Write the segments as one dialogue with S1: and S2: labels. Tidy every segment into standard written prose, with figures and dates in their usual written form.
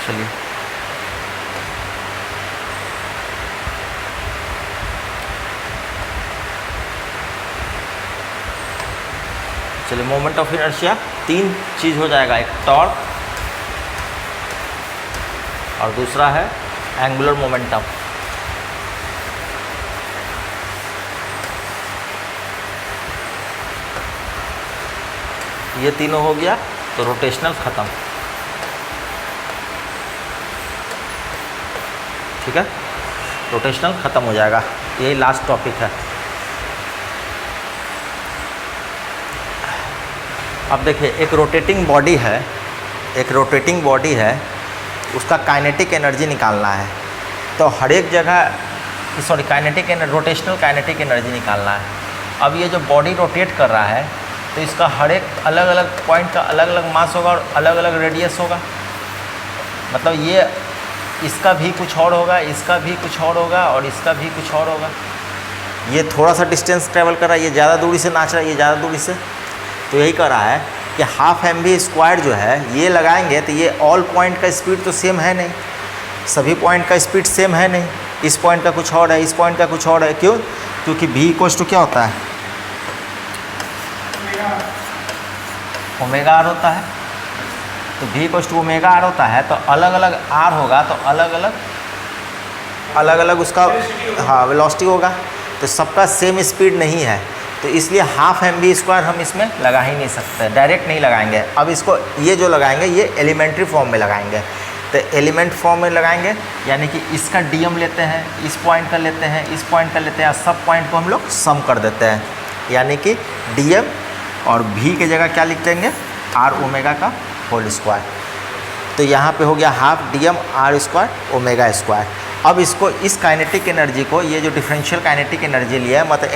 S1: चलिए चलिए moment of inertia 3 चीज़ हो जाएगा, एक टॉर्क और दूसरा है एंगुलर मोमेंटम। ये तीनों हो गया तो रोटेशनल ख़त्म। ठीक है, रोटेशनल ख़त्म हो जाएगा, यही लास्ट टॉपिक है। अब देखिए एक रोटेटिंग बॉडी है, उसका काइनेटिक एनर्जी निकालना है। तो हर एक जगह रोटेशनल काइनेटिक एनर्जी निकालना है। अब ये जो बॉडी रोटेट कर रहा है तो इसका हर एक अलग अलग पॉइंट का अलग अलग मास होगा और अलग अलग रेडियस होगा। मतलब ये इसका भी कुछ और होगा, इसका भी कुछ और होगा और इसका भी कुछ और होगा। ये थोड़ा सा डिस्टेंस ट्रेवल कर रहा है, ये ज़्यादा दूरी से नाच रहा है, ये ज़्यादा दूरी से। तो यही कर रहा है कि हाफ mv² जो है ये लगाएंगे तो ये ऑल पॉइंट का स्पीड तो सेम है नहीं, सभी पॉइंट का स्पीड सेम है नहीं। इस पॉइंट का कुछ और है, इस पॉइंट का कुछ और है। क्यों? क्योंकि v क्या होता है, ओमेगा आर होता है। तो v ओमेगा आर होता है, तो अलग अलग आर होगा तो अलग अलग उसका वेलोसिटी होगा। तो सबका सेम स्पीड नहीं है, तो इसलिए हाफ mv² हम इसमें लगा ही नहीं सकते, डायरेक्ट नहीं लगाएंगे। अब इसको ये जो लगाएंगे ये एलिमेंट्री फॉर्म में लगाएंगे। तो एलिमेंट फॉर्म में लगाएंगे यानी कि इसका dm लेते हैं, इस पॉइंट का लेते हैं, इस पॉइंट का लेते हैं, सब पॉइंट को हम लोग सम कर देते हैं। यानी कि dm और v की जगह क्या लिख देंगे, r ओमेगा का होल स्क्वायर। तो यहाँ पे हो गया half dm r² omega square. अब इसको इस काइनेटिक एनर्जी को, ये जो डिफरेंशियल काइनेटिक एनर्जी लिया है, मतलब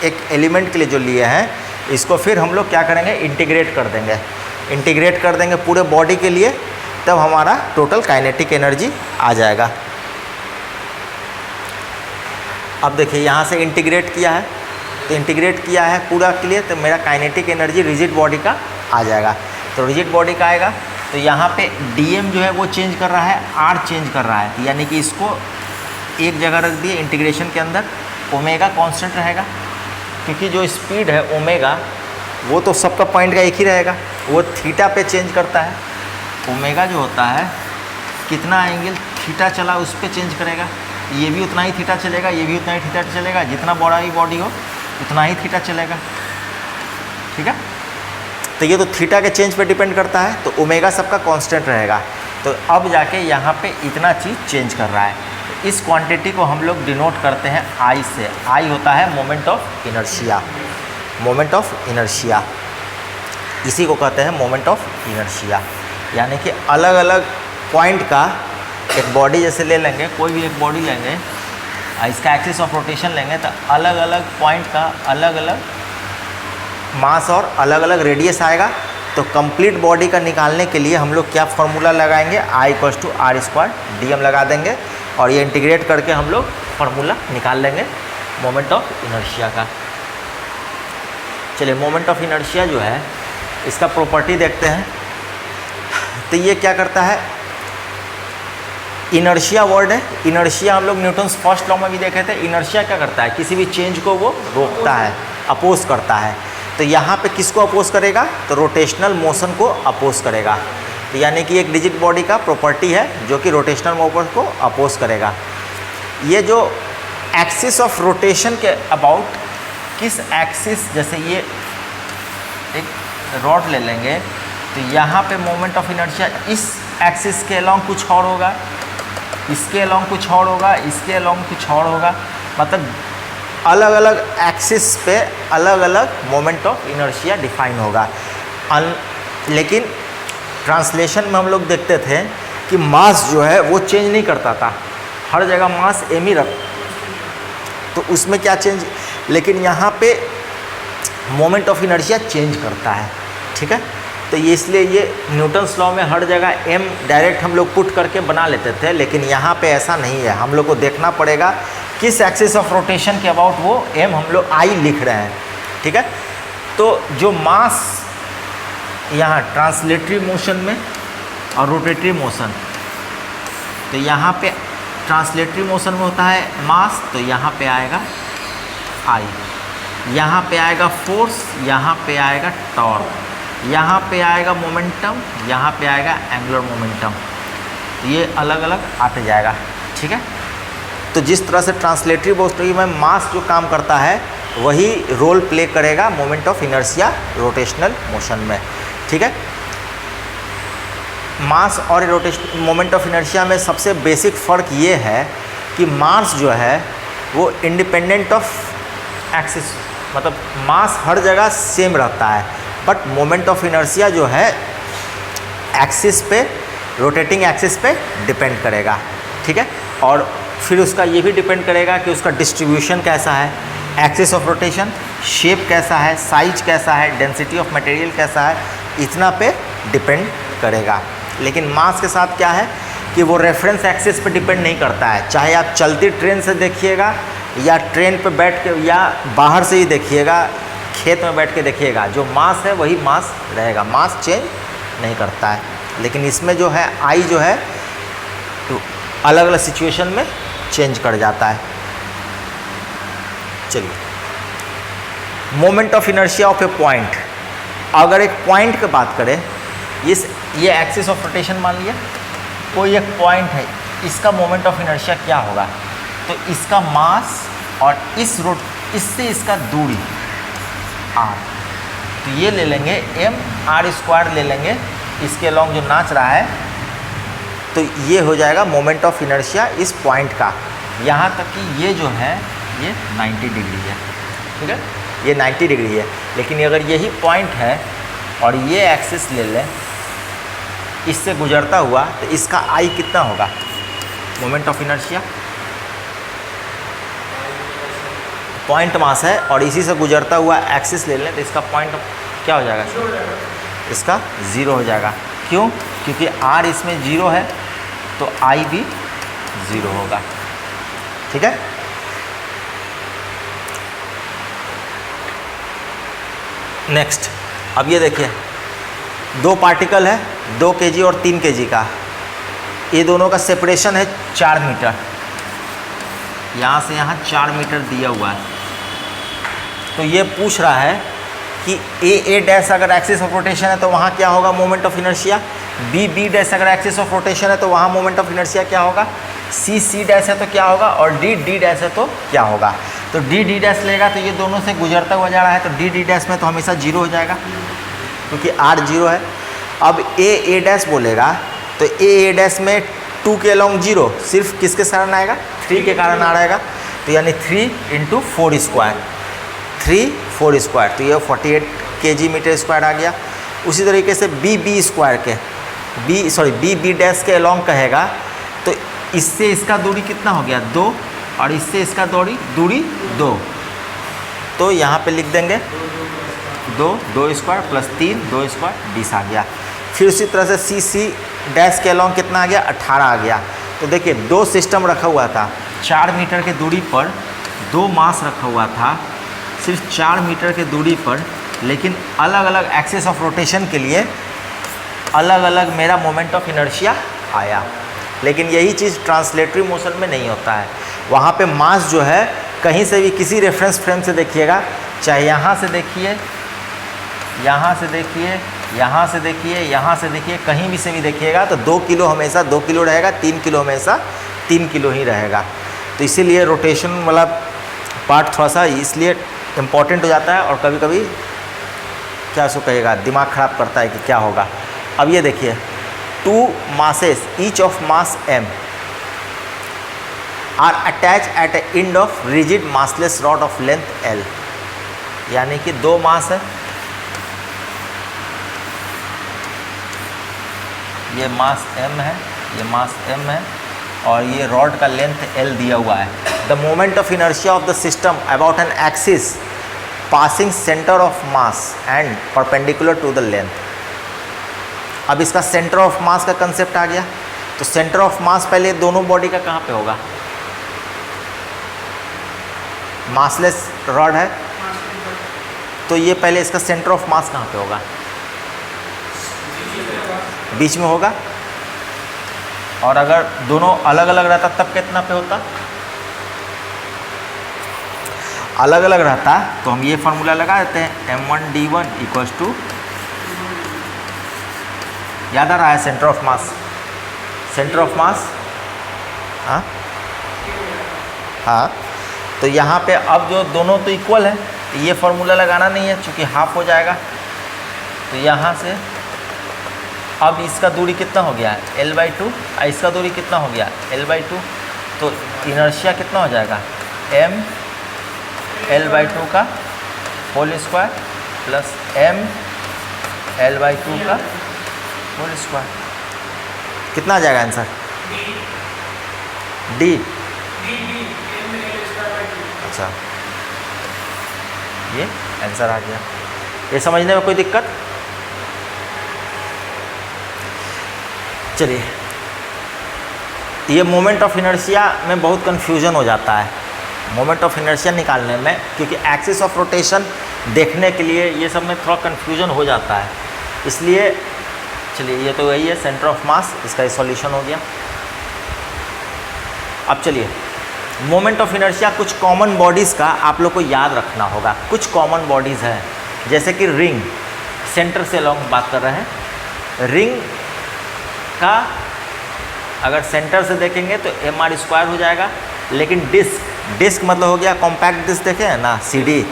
S1: एक एलिमेंट के लिए जो लिए हैं, इसको फिर हम लोग क्या करेंगे, इंटीग्रेट कर देंगे पूरे बॉडी के लिए। तब हमारा टोटल काइनेटिक एनर्जी आ जाएगा। अब देखिए यहाँ से इंटीग्रेट किया है, तो इंटीग्रेट किया है पूरा के लिए, तो मेरा काइनेटिक एनर्जी रिजिड बॉडी का आ जाएगा। तो रिजिड बॉडी का आएगा तो यहाँ पे dm जो है वो चेंज कर रहा है, r चेंज कर रहा है। तो यानी कि इसको एक जगह रख दिए इंटीग्रेशन के अंदर। ओमेगा कांस्टेंट रहेगा क्योंकि जो स्पीड है ओमेगा वो तो सबका पॉइंट का एक ही रहेगा, वो थीटा पे चेंज करता है। ओमेगा जो होता है कितना एंगल थीटा चला उस पर चेंज करेगा। ये भी उतना ही थीटा चलेगा, ये भी उतना ही थीटा चलेगा, जितना बड़ा ही बॉडी हो उतना ही थीटा चलेगा। ठीक है, तो ये तो थीटा के चेंज पे डिपेंड करता है। तो ओमेगा सबका कांस्टेंट रहेगा। तो अब जाके यहाँ पे इतना चीज़ चेंज कर रहा है। तो इस क्वांटिटी को हम लोग डिनोट करते हैं I से। I होता है मोमेंट ऑफ इनर्शिया, इसी को कहते हैं मोमेंट ऑफ इनर्शिया। यानी कि अलग अलग पॉइंट का एक बॉडी जैसे ले लेंगे, कोई भी एक बॉडी लेंगे, इसका एक्सिस ऑफ रोटेशन लेंगे, तो अलग अलग पॉइंट का अलग अलग मास और अलग अलग रेडियस आएगा। तो कंप्लीट बॉडी का निकालने के लिए हम लोग क्या फार्मूला लगाएंगे, I = r² dm लगा देंगे और ये इंटीग्रेट करके हम लोग फार्मूला निकाल लेंगे मोमेंट ऑफ इनर्शिया का। चलिए मोमेंट ऑफ इनर्शिया जो है इसका प्रॉपर्टी देखते हैं। तो ये क्या करता है, इनर्शिया वर्ड है। इनर्शिया हम लोग न्यूटन्स फर्स्ट लॉ में भी देखे थे। इनर्शिया क्या करता है, किसी भी चेंज को वो रोकता है, अपोज करता है। तो यहाँ पे किसको अपोज करेगा, तो रोटेशनल मोशन को अपोज करेगा। तो यानी कि एक रिजिड बॉडी का प्रॉपर्टी है जो कि रोटेशनल मोशन को अपोज करेगा। ये जो एक्सिस ऑफ रोटेशन के अबाउट, किस एक्सिस, जैसे ये एक रॉड ले लेंगे तो यहाँ पे मोमेंट ऑफ इनर्शिया इस एक्सिस के अलोंग कुछ और होगा, इसके अलोंग कुछ और होगा, इसके अलोंग कुछ और होगा। मतलब अलग अलग एक्सिस पे अलग अलग मोमेंट ऑफ इनर्शिया डिफाइन होगा। लेकिन ट्रांसलेशन में हम लोग देखते थे कि मास जो है वो चेंज नहीं करता था, हर जगह मास एम ही रख, तो उसमें क्या चेंज, लेकिन यहाँ पे मोमेंट ऑफ इनर्शिया चेंज करता है। ठीक है, तो ये इसलिए ये न्यूटन्स लॉ में हर जगह m डायरेक्ट हम लोग पुट करके बना लेते थे, लेकिन यहाँ पे ऐसा नहीं है। हम लोग को देखना पड़ेगा किस एक्सिस ऑफ रोटेशन के अबाउट वो m हम लोग I लिख रहे हैं। ठीक है, तो जो मास यहाँ ट्रांसलेटरी मोशन में और रोटेटरी मोशन, तो यहाँ पे ट्रांसलेटरी मोशन में होता है मास, तो यहाँ पे आएगा आई, यहाँ पे आएगा फोर्स, यहाँ पे आएगा टॉर्क, यहाँ पे आएगा मोमेंटम, यहाँ पे आएगा एंगुलर मोमेंटम। ये अलग अलग आते जाएगा, ठीक है। तो जिस तरह से ट्रांसलेटरी वेलोसिटी में मास जो काम करता है वही रोल प्ले करेगा moment of inertia rotational motion में, ठीक है। मास और रोटेशन मोमेंट ऑफ इनर्शिया में सबसे बेसिक फ़र्क ये है कि मास जो है वो इंडिपेंडेंट ऑफ एक्सिस, मतलब मास हर जगह सेम रहता है, बट मोमेंट ऑफ इनर्शिया जो है एक्सिस पे, रोटेटिंग एक्सिस पे डिपेंड करेगा, ठीक है। और फिर उसका ये भी डिपेंड करेगा कि उसका डिस्ट्रीब्यूशन कैसा है, एक्सिस ऑफ रोटेशन, शेप कैसा है, साइज कैसा है, डेंसिटी ऑफ मटेरियल कैसा है, इतना पे डिपेंड करेगा। लेकिन मास के साथ क्या है कि वो रेफरेंस एक्सिस पे डिपेंड नहीं करता है, चाहे आप चलती ट्रेन से देखिएगा या ट्रेन पे बैठ के या बाहर से ही देखिएगा, खेत में बैठ के देखिएगा, जो मास है वही मास रहेगा, मास चेंज नहीं करता है। लेकिन इसमें जो है आई जो है तो अलग अलग सिचुएशन में चेंज कर जाता है। चलिए, moment of inertia of A point, अगर एक पॉइंट की बात करें, ये एक्सिस ऑफ रोटेशन मान लिया, कोई एक पॉइंट है, इसका मोमेंट ऑफ इनर्शिया क्या होगा, तो इसका मास और इससे इसका दूरी r, तो ये ले लेंगे mr² ले लेंगे, इसके अलॉन्ग जो नाच रहा है, तो ये हो जाएगा मोमेंट ऑफ इनर्शिया इस पॉइंट का। यहाँ तक कि ये जो है ये 90 डिग्री है, ठीक है, ये 90 डिग्री है। लेकिन अगर यही पॉइंट है और ये एक्सिस ले लें, इससे गुजरता हुआ, तो इसका आई कितना होगा, moment of inertia, point mass है और इसी से गुजरता हुआ एक्सिस ले लें, तो इसका पॉइंट क्या हो जाएगा, इसका 0 हो जाएगा। क्यों? क्योंकि r इसमें 0 है तो आई भी 0 होगा, ठीक है। नेक्स्ट, अब ये देखिए, दो पार्टिकल है, 2 kg और 3 kg का, ये दोनों का सेपरेशन है 4 मीटर, यहाँ से यहाँ 4 मीटर दिया हुआ है। तो ये पूछ रहा है कि ए डैश अगर एक्सिस ऑफ रोटेशन है तो वहाँ क्या होगा moment of inertia, B dash अगर एक्सिस ऑफ रोटेशन है तो वहाँ मोमेंट ऑफ इनर्शिया क्या होगा, सी डैश है तो क्या होगा, और डी डैश है तो क्या होगा। तो डी डैश लेगा तो ये दोनों से गुजरता हुआ जा रहा है, तो डी डैश में तो हमेशा 0 हो जाएगा क्योंकि r 0 है। अब ए डैश बोलेगा तो ए डैश में 2 के अलॉन्ग 0 सिर्फ किसके कारण आएगा, 3 के कारण आ रहेगा, तो यानी 3 × 4², 3 4², तो ये 48 kg मीटर स्क्वायर आ गया। उसी तरीके से बी² के बी डैश के अलॉन्ग कहेगा तो इससे इसका दूरी कितना हो गया, 2, और इससे इसका दूरी 2, तो यहाँ पे लिख देंगे 2 2² + 3 2² 20 आ गया। फिर उसी तरह से सी डैश के अलॉन्ग कितना आ गया, 18 आ गया। तो देखिए 2 सिस्टम रखा हुआ था, 4 मीटर के दूरी पर 2 मास रखा हुआ था, सिर्फ 4 मीटर के दूरी पर, लेकिन अलग अलग एक्सिस ऑफ रोटेशन के लिए अलग अलग मेरा मोमेंट ऑफ इनर्शिया आया। लेकिन यही चीज़ ट्रांसलेटरी मोशन में नहीं होता है, वहाँ पे मास जो है कहीं से भी किसी रेफरेंस फ्रेम से देखिएगा, चाहे यहाँ से देखिए, यहाँ से देखिए, यहाँ से देखिए, यहाँ से देखिए, कहीं भी से भी देखिएगा तो 2 किलो हमेशा 2 किलो रहेगा, 3 किलो हमेशा 3 किलो ही रहेगा। तो इसीलिए रोटेशन वाला पार्ट थोड़ा सा इसलिए इम्पॉर्टेंट हो जाता है, और कभी कभी क्या उसको कहेगा, दिमाग ख़राब करता है कि क्या होगा। अब ये देखिए, 2 masses each of mass m are attached at a end of rigid massless rod of length L, यानी कि 2 मास है, ये मास m है, ये मास m है, और ये रॉड का लेंथ L दिया हुआ है। The moment of inertia of the system about an axis passing centre of mass and perpendicular to the length. अब इसका सेंटर ऑफ मास का कंसेप्ट आ गया, तो सेंटर ऑफ मास पहले दोनों बॉडी का कहाँ पे होगा, मासलेस रॉड है, तो ये पहले इसका सेंटर ऑफ मास कहाँ पे होगा, बीच में होगा, और अगर दोनों अलग अलग रहता तब कितना पे होता? अलग अलग रहता तो हम ये फार्मूला लगा देते हैं m1d1 इक्वल्स टू, याद आ रहा है centre of mass, centre of मास, हाँ हाँ। तो यहाँ पे अब जो दोनों तो इक्वल है, तो ये फार्मूला लगाना नहीं है क्योंकि हाफ हो जाएगा। तो यहाँ से अब इसका दूरी कितना हो गया है l/2, इसका दूरी कितना हो गया l/2, तो इनर्शिया कितना हो जाएगा m l/2 का whole square plus m l/2 का होल स्क्वायर। कितना आ जाएगा आंसर? डी। अच्छा, ये आंसर आ गया। ये समझने में कोई दिक्कत? चलिए, ये मोमेंट ऑफ इनर्शिया में बहुत कंफ्यूजन हो जाता है मोमेंट ऑफ इनर्शिया निकालने में, क्योंकि एक्सिस ऑफ रोटेशन देखने के लिए ये सब में थोड़ा कंफ्यूजन हो जाता है। इसलिए चलिए, ये तो वही है सेंटर ऑफ मास, इसका ये सॉल्यूशन हो गया। अब चलिए, मोमेंट ऑफ इनर्शिया कुछ कॉमन बॉडीज़ का आप लोग को याद रखना होगा। कुछ कॉमन बॉडीज़ हैं, जैसे कि रिंग, सेंटर से लॉन्ग बात कर रहे हैं। रिंग का अगर सेंटर से देखेंगे तो mr² हो जाएगा, लेकिन डिस्क मतलब हो गया कॉम्पैक्ट डिस्क, देखे हैं ना CD,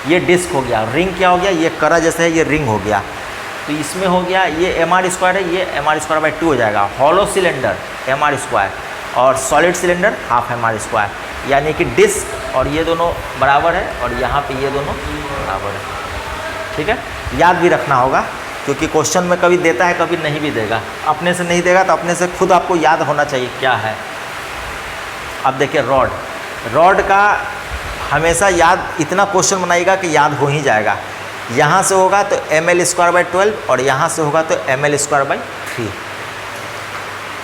S1: ये डिस्क हो गया। रिंग क्या हो गया? ये करा जैसे है, ये रिंग हो गया। तो इसमें हो गया ये mr² है, ये mr²/2 हो जाएगा। हॉलो सिलेंडर mr², और सॉलिड सिलेंडर हाफ mr², यानी कि डिस्क और ये दोनों बराबर है, और यहाँ पे ये दोनों बराबर है। ठीक है, याद भी रखना होगा, क्योंकि क्वेश्चन में कभी देता है कभी नहीं भी देगा। अपने से नहीं देगा तो अपने से खुद आपको याद होना चाहिए क्या है। अब देखिए, रॉड का हमेशा याद, इतना क्वेश्चन बनाइएगा कि याद हो ही जाएगा। यहाँ से होगा तो ml²/12, और यहाँ से होगा तो ml²/3।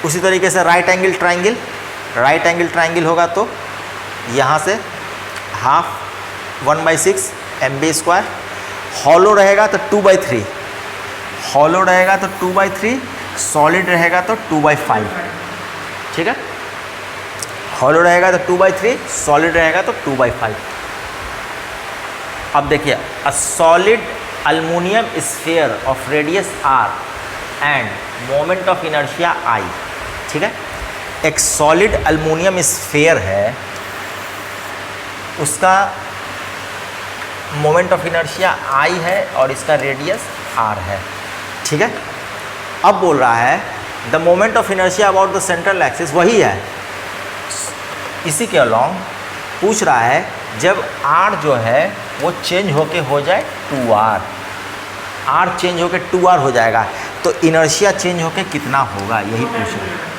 S1: उसी तरीके से राइट एंगल ट्राइंगल होगा तो यहाँ से हाफ 1/6 mb²। हॉलो रहेगा तो 2/3, हॉलो रहेगा तो 2/3, सॉलिड रहेगा तो 2/5। ठीक है, हॉलो रहेगा तो 2/3, सॉलिड रहेगा तो 2/5। अब देखिए, a solid aluminium sphere of radius r end moment of inertia I। ठीक है, एक सॉलिड अल्युमिनियम स्फीयर है, उसका मोमेंट ऑफ इनर्शिया I है और इसका रेडियस r है। ठीक है, अब बोल रहा है the moment of inertia about the central axis, वही है, इसी के अलॉन्ग पूछ रहा है जब r जो है वो चेंज होके हो जाए 2r, r चेंज होके 2r हो जाएगा, तो इनर्शिया चेंज होके कितना होगा, यही पूछ रहा है।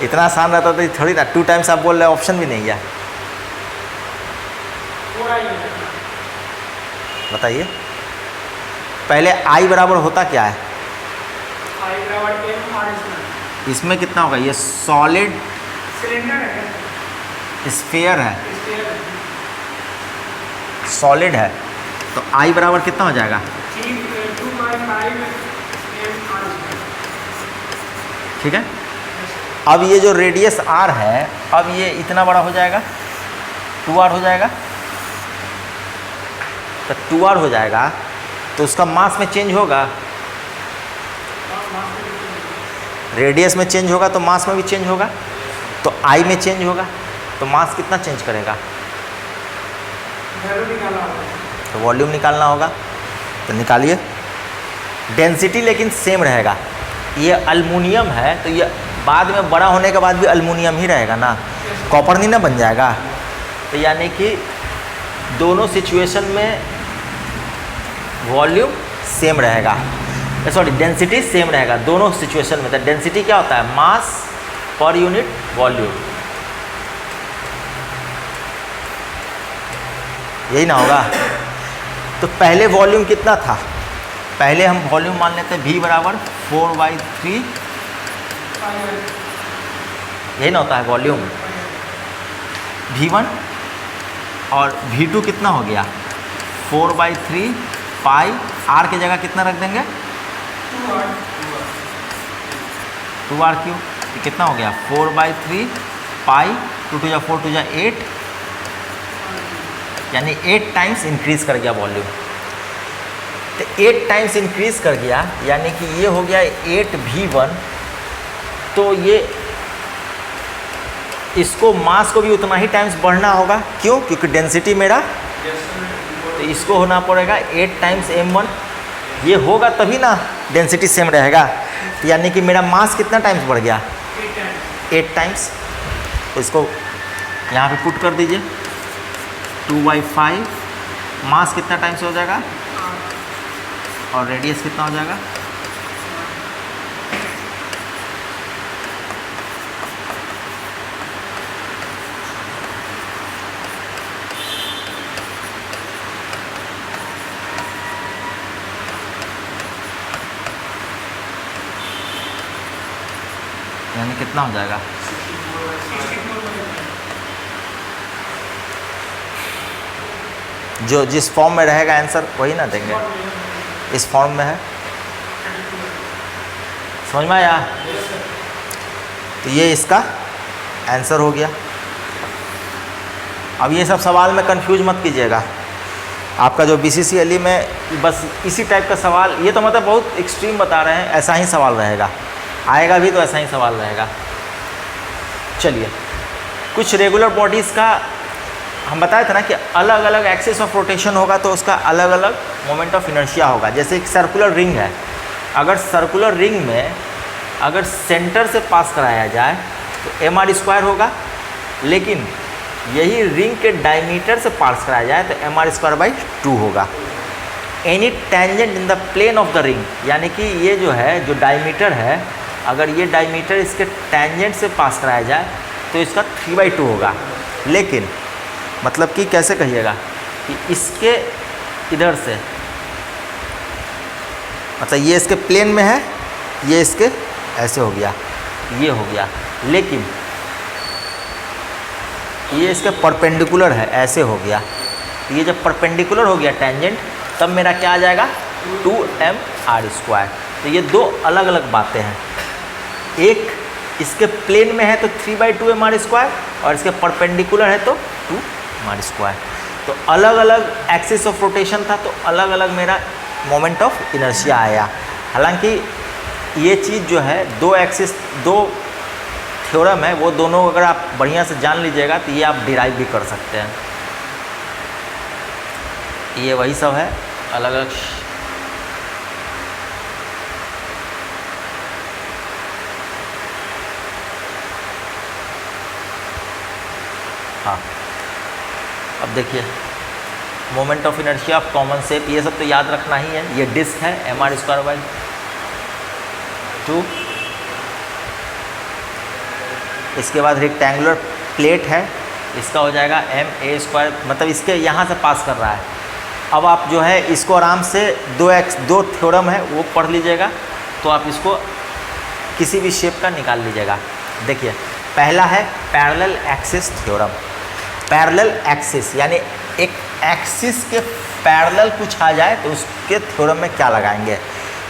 S1: इतना आसान रहता तो थोड़ी ना 2 टाइम्स आप बोल रहे, ऑप्शन भी नहीं है। बताइए, पहले I बराबर होता क्या है? इसमें कितना होगा? ये सॉलिड स्फीयर है, सॉलिड है, तो I बराबर कितना हो जाएगा? ठीक है, अब ये जो रेडियस r है, अब ये इतना बड़ा हो जाएगा, 2r हो जाएगा। तो 2r हो जाएगा तो उसका मास में चेंज होगा, रेडियस में चेंज होगा तो मास में भी चेंज होगा, तो I में चेंज होगा, तो मास कितना चेंज करेगा? तो वॉल्यूम निकालना होगा, तो निकालिए। डेंसिटी लेकिन सेम रहेगा, ये अल्युमिनियम है तो ये बाद में बड़ा होने के बाद भी अल्युमिनियम ही रहेगा ना, कॉपर नहीं ना बन जाएगा। तो यानी कि दोनों सिचुएशन में वॉल्यूम सेम रहेगा, सॉरी डेंसिटी सेम रहेगा दोनों सिचुएशन में। तो डेंसिटी क्या होता है? मास पर यूनिट वॉल्यूम, यही ना होगा। तो पहले वॉल्यूम कितना था? पहले हम वॉल्यूम मान लेते हैं V बराबर 4/3, यही ना होता है वॉल्यूम V1, और V2 कितना हो गया 4/3 पाई, R की जगह कितना रख देंगे? 2r3, ये कितना हो गया 4/3 पाई, 2 टू जा 4 टू जा 8, यानी 8 टाइम्स इंक्रीज कर गया वॉल्यूम। तो 8 टाइम्स इंक्रीज कर गया, यानी कि ये हो गया 8v1। तो ये इसको मास को भी उतना ही टाइम्स बढ़ना होगा, क्यों? क्योंकि डेंसिटी मेरा, तो इसको होना पड़ेगा 8 टाइम्स m1। ये होगा तभी ना डेंसिटी सेम रहेगा। तो यानी कि मेरा मास कितना टाइम्स बढ़ गया? 8 टाइम्स। तो इसको यहाँ पे पुट कर दीजिए, 2/5। मास कितना टाइम्स हो जाएगा और रेडियस कितना हो जाएगा? यानी कितना हो जाएगा? जो जिस फॉर्म में रहेगा आंसर वही ना देंगे, इस फॉर्म में है। समझ में आया? तो ये इसका आंसर हो गया। अब ये सब सवाल में कंफ्यूज मत कीजिएगा। आपका जो BCCLE में बस इसी टाइप का सवाल, ये तो मतलब बहुत एक्सट्रीम बता रहे हैं, ऐसा ही सवाल रहेगा, आएगा भी तो ऐसा ही सवाल रहेगा। चलिए, कुछ रेगुलर बॉडीज़ का हम बताए थे ना कि अलग अलग एक्सिस ऑफ रोटेशन होगा तो उसका अलग अलग मोमेंट ऑफ इनर्शिया होगा। जैसे एक सर्कुलर रिंग है, अगर सर्कुलर रिंग में अगर सेंटर से पास कराया जाए तो mr² होगा, लेकिन यही रिंग के डायमीटर से पास कराया जाए तो mr²/2 होगा। Any tangent in the plane of the ring, यानी कि ये जो है, जो डायमीटर है, अगर ये डायमीटर इसके टेंजेंट से पास कराया जाए तो इसका 3/2 होगा। लेकिन मतलब कि कैसे कहिएगा कि इसके इधर से, मतलब ये इसके प्लेन में है, ये इसके ऐसे हो गया, ये हो गया, लेकिन ये इसके परपेंडिकुलर है, ऐसे हो गया। ये जब परपेंडिकुलर हो गया टेंजेंट, तब मेरा क्या आ जाएगा? 2mr²। तो ये दो अलग अलग बातें हैं। एक इसके प्लेन में है तो 3/2 mr², और इसके परपेंडिकुलर है तो 2mr²। तो अलग अलग एक्सिस ऑफ रोटेशन था, तो अलग अलग मेरा मोमेंट ऑफ इनर्शिया आया। हालांकि ये चीज़ जो है, दो एक्सिस, दो थ्योरम है, वो दोनों अगर आप बढ़िया से जान लीजिएगा तो ये आप डिराइव भी कर सकते हैं। ये वही सब है, अलग अलग। हाँ, अब देखिए, moment of inertia of common shape, ये सब तो याद रखना ही है। ये डिस्क है, mr²/2। इसके बाद रेक्टेंगुलर प्लेट है, इसका हो जाएगा ma², मतलब इसके यहाँ से पास कर रहा है। अब आप जो है इसको आराम से दो थ्योरम है वो पढ़ लीजिएगा, तो आप इसको किसी भी शेप का निकाल लीजिएगा। देखिए, पहला है parallel axis theorem. Parallel axis यानी एक एक्सिस के पैरेलल कुछ आ जाए तो उसके थ्योरम में क्या लगाएंगे।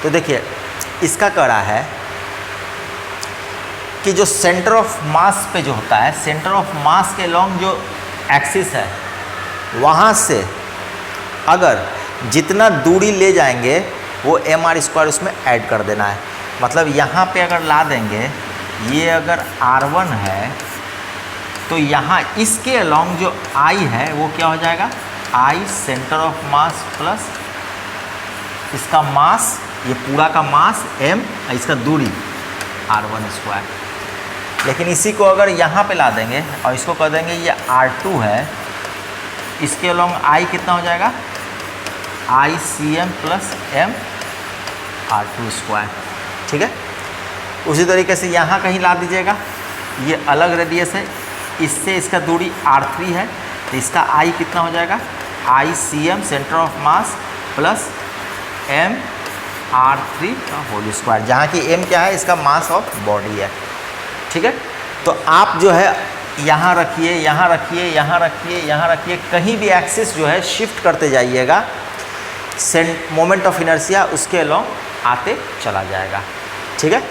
S1: तो देखिए, इसका कह रहा है कि जो सेंटर ऑफ मास पे जो होता है, सेंटर ऑफ मास के लॉन्ग जो एक्सिस है, वहाँ से अगर जितना दूरी ले जाएंगे वो mr² उसमें ऐड कर देना है। मतलब यहाँ पे अगर ला देंगे, ये अगर r1 है तो यहाँ इसके अलॉन्ग जो I है वो क्या हो जाएगा? I centre of mass plus इसका मास, ये पूरा का मास m, इसका दूरी r1²। लेकिन इसी को अगर यहाँ पे ला देंगे और इसको कह देंगे ये r2 है, इसके अलॉन्ग I कितना हो जाएगा? ICM plus m r2²। ठीक है, उसी तरीके से यहाँ कहीं ला दीजिएगा, ये अलग रेडियस है, इससे इसका दूरी r3 है, तो इसका I कितना हो जाएगा? ICM centre of mass plus m r3 का होल स्क्वायर, जहाँ की m क्या है? इसका मास ऑफ बॉडी है। ठीक है, तो आप जो है यहाँ रखिए, यहाँ रखिए, यहाँ रखिए, यहाँ रखिए, कहीं भी एक्सिस जो है शिफ्ट करते जाइएगा, मोमेंट ऑफ इनर्शिया उसके अलॉन्ग आते चला जाएगा। ठीक है,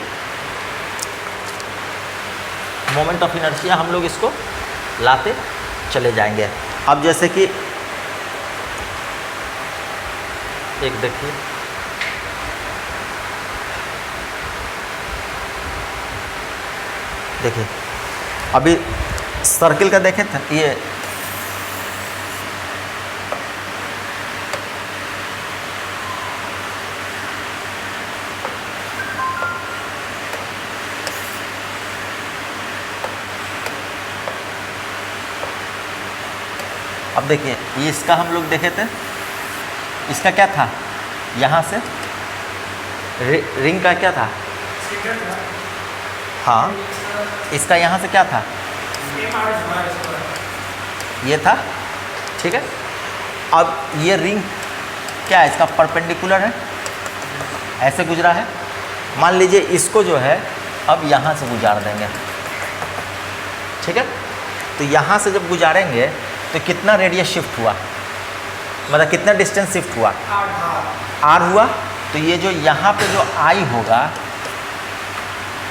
S1: मोमेंट ऑफ इनर्शिया हम लोग इसको लाते चले जाएंगे। अब जैसे कि एक देखिए, देखिए अभी सर्किल का देखें था ये, अब देखिए ये इसका हम लोग देखे थे, इसका क्या था, यहाँ से रिंग का क्या था, हाँ इसका यहाँ से क्या था, ये था, ठीक है। अब ये रिंग क्या है, इसका परपेंडिकुलर है, ऐसे गुजरा है। मान लीजिए इसको जो है अब यहाँ से गुजार देंगे, ठीक है। तो यहाँ से जब गुजारेंगे तो कितना रेडियस शिफ्ट हुआ, मतलब कितना डिस्टेंस शिफ्ट हुआ, आर हुआ। तो ये जो यहाँ पे जो आई होगा,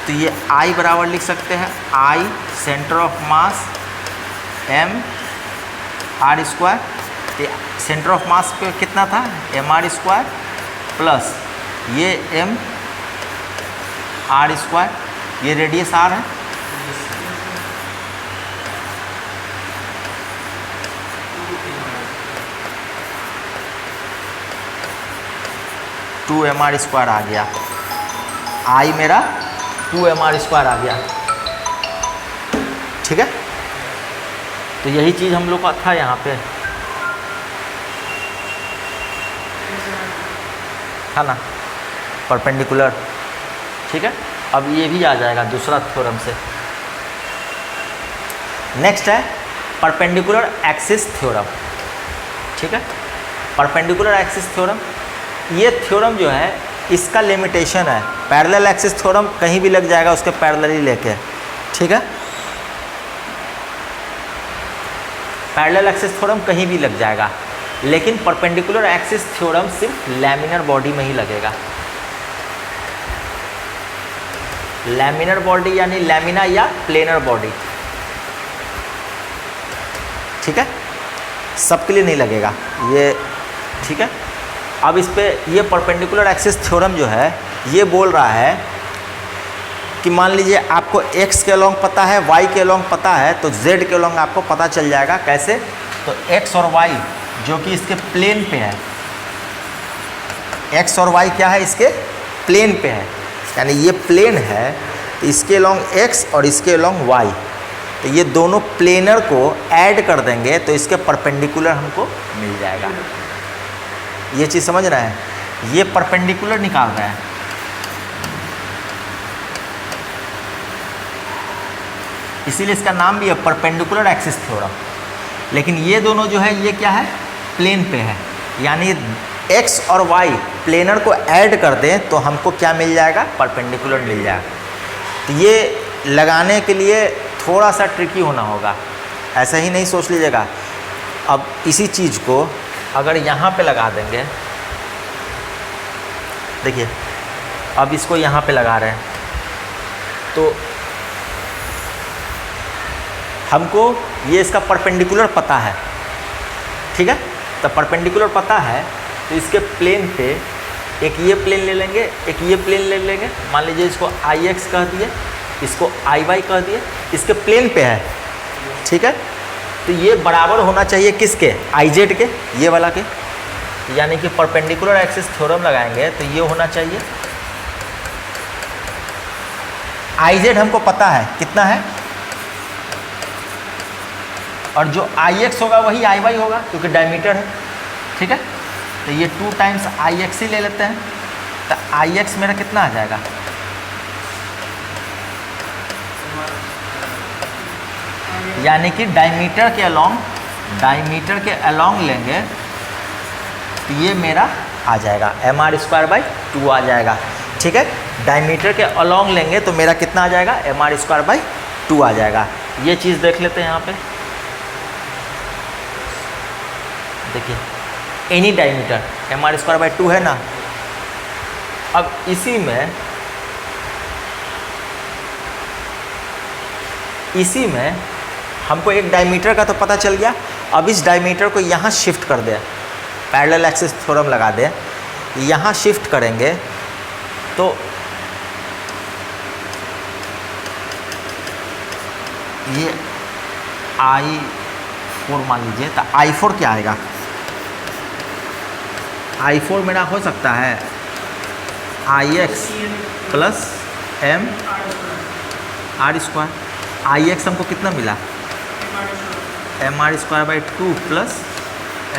S1: तो ये आई बराबर लिख सकते हैं I centre of mass M R square. तो सेंटर ऑफ मास पे कितना था, एम आर स्क्वायर प्लस ये एम आर स्क्वायर, ये रेडियस आर है। टू एम आर स्क्वायर आ गया, आई मेरा 2 एम आर स्क्वायर आ गया, ठीक है। तो यही चीज़ हम लोग का था यहाँ पे, था ना, परपेंडिकुलर, ठीक है। अब ये भी आ जाएगा दूसरा थ्योरम से। नेक्स्ट है परपेंडिकुलर एक्सिस थ्योरम, ठीक है। परपेंडिकुलर एक्सिस थ्योरम, ये थ्योरम जो है इसका लिमिटेशन है, पैरेलल एक्सिस थ्योरम कहीं भी लग जाएगा उसके पैरेलल ही लेके, ठीक है। पैरेलल एक्सिस थ्योरम कहीं भी लग जाएगा, लेकिन परपेंडिकुलर एक्सिस थ्योरम सिर्फ लैमिनर बॉडी में ही लगेगा। लैमिनर बॉडी यानी लैमिना या प्लेनर बॉडी, ठीक है, सबके लिए नहीं लगेगा ये, ठीक है। अब इस पे ये परपेंडिकुलर एक्सिस थ्योरम जो है ये बोल रहा है कि मान लीजिए आपको x के अलोंग पता है, y के अलोंग पता है, तो z के अलोंग आपको पता चल जाएगा। कैसे, तो x और y जो कि इसके प्लेन पे है, x और y क्या है, इसके प्लेन पे है, यानी ये प्लेन है तो इसके अलोंग x और इसके अलोंग y, तो ये दोनों प्लेनर को ऐड कर देंगे तो इसके परपेंडिकुलर हमको मिल जाएगा। ये चीज़ समझ रहे हैं, ये परपेंडिकुलर निकाल रहे हैं, इसीलिए इसका नाम भी है परपेंडिकुलर एक्सिस थ्योरम। लेकिन ये दोनों जो है ये क्या है, प्लेन पे है, यानी x और y प्लेनर को ऐड कर दें तो हमको क्या मिल जाएगा, परपेंडिकुलर मिल जाएगा। तो ये लगाने के लिए थोड़ा सा ट्रिकी होना होगा, ऐसा ही नहीं सोच लीजिएगा। अब इसी चीज़ को अगर यहाँ पे लगा देंगे, देखिए अब इसको यहाँ पे लगा रहे हैं तो हमको ये इसका परपेंडिकुलर पता है, ठीक है। तो परपेंडिकुलर पता है तो इसके प्लेन पे एक ये प्लेन ले लेंगे, एक ये प्लेन ले लेंगे। मान लीजिए इसको आई एक्स कह दिए, इसको आई वाई कह दिए, इसके प्लेन पे है, ठीक है। तो ये बराबर होना चाहिए किसके, आई जेड के, ये वाला के, यानी कि परपेंडिकुलर एक्सिस थ्योरम लगाएंगे तो ये होना चाहिए। आई जेड हमको पता है कितना है, और जो आई एक्स होगा वही आई वाई होगा क्योंकि डायमीटर है, ठीक है। तो ये 2 टाइम्स आई एक्स ही ले लेते हैं, तो आई एक्स मेरा कितना आ जाएगा, यानी कि डायमीटर के अलोंग लेंगे तो ये मेरा आ जाएगा एम आर स्क्वायर बाई 2 आ जाएगा, ठीक है। डायमीटर के अलोंग लेंगे तो मेरा कितना आ जाएगा, एम आर स्क्वायर बाई 2 आ जाएगा। ये चीज़ देख लेते हैं यहाँ पे, देखिए any diameter M R square by 2 है ना। अब इसी में इसी में हमको एक डायमीटर का तो पता चल गया, अब इस डायमीटर को यहाँ शिफ्ट कर दें, पैरेलल एक्सिस थ्योरम लगा दें, यहाँ शिफ्ट करेंगे तो ये I4 मान लीजिए, तो I4 क्या आएगा, I4 मेरा हो सकता है IX plus M R square. IX हमको कितना मिला, MR²/2 प्लस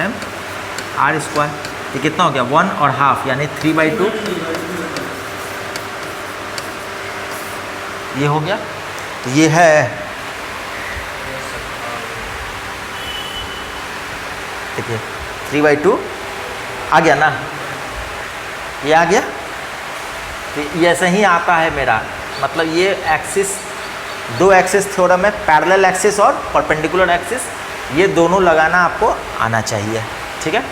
S1: MR स्क्वायर, ये कितना हो गया 1.5 यानी 3/2, ये हो गया। ये है, देखिए 3/2 आ गया ना, ये आ गया। तो ये ऐसे ही आता है मेरा, मतलब ये एक्सिस, दो एक्सिस थ्योरम है, पैरेलल एक्सिस और परपेंडिकुलर एक्सिस, ये दोनों लगाना आपको आना चाहिए, ठीक है,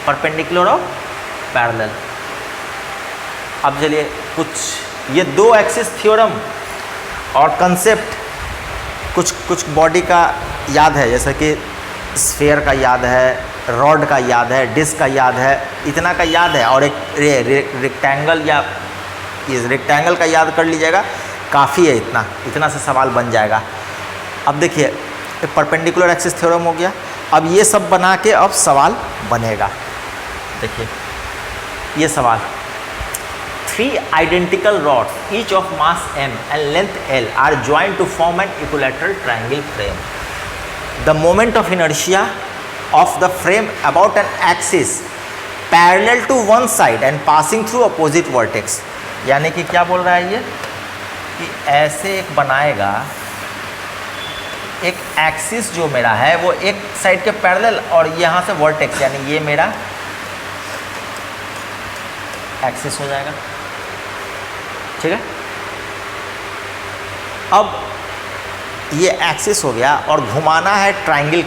S1: परपेंडिकुलर और पैरेलल। अब चलिए कुछ ये दो एक्सिस थ्योरम और कंसेप्ट कुछ बॉडी का याद है, जैसे कि स्फेयर का याद है, रॉड का याद है, डिस्क का याद है, इतना का याद है, और एक रेक्टेंगल या इस रेक्टेंगल का याद कर लीजिएगा, काफ़ी है, इतना से सवाल बन जाएगा। अब देखिए परपेंडिकुलर एक्सिस थ्योरम हो गया, अब ये सब बना के अब सवाल बनेगा। देखिए ये सवाल, 3 identical rods each of mass m and length l are joined to form an equilateral triangle frame. The moment of inertia of the frame about an axis parallel to one side and passing through opposite vertex। यानी कि क्या बोल रहा है ये, कि ऐसे एक बनाएगा, एक एक्सिस जो मेरा है वो एक साइड के पैरेलल और यहाँ से वर्टेक्स, यानी ये मेरा एक्सिस हो जाएगा, ठीक है। अब ये एक्सिस हो गया और घुमाना है ट्रायंगल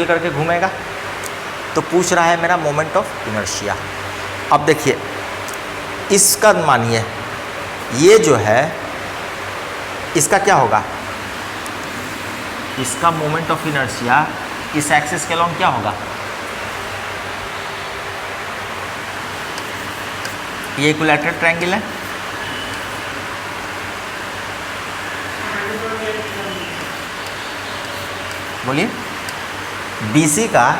S1: करके घूमेगा, तो पूछ रहा है मेरा मोमेंट ऑफ इनर्शिया। अब देखिए इसका मानिए, ये जो है इसका क्या होगा, इसका मोमेंट ऑफ इनर्शिया इस एक्सिस के अलॉन्ग क्या होगा, ये इक्विलैटरल ट्रायंगल है, बोलिए, BC का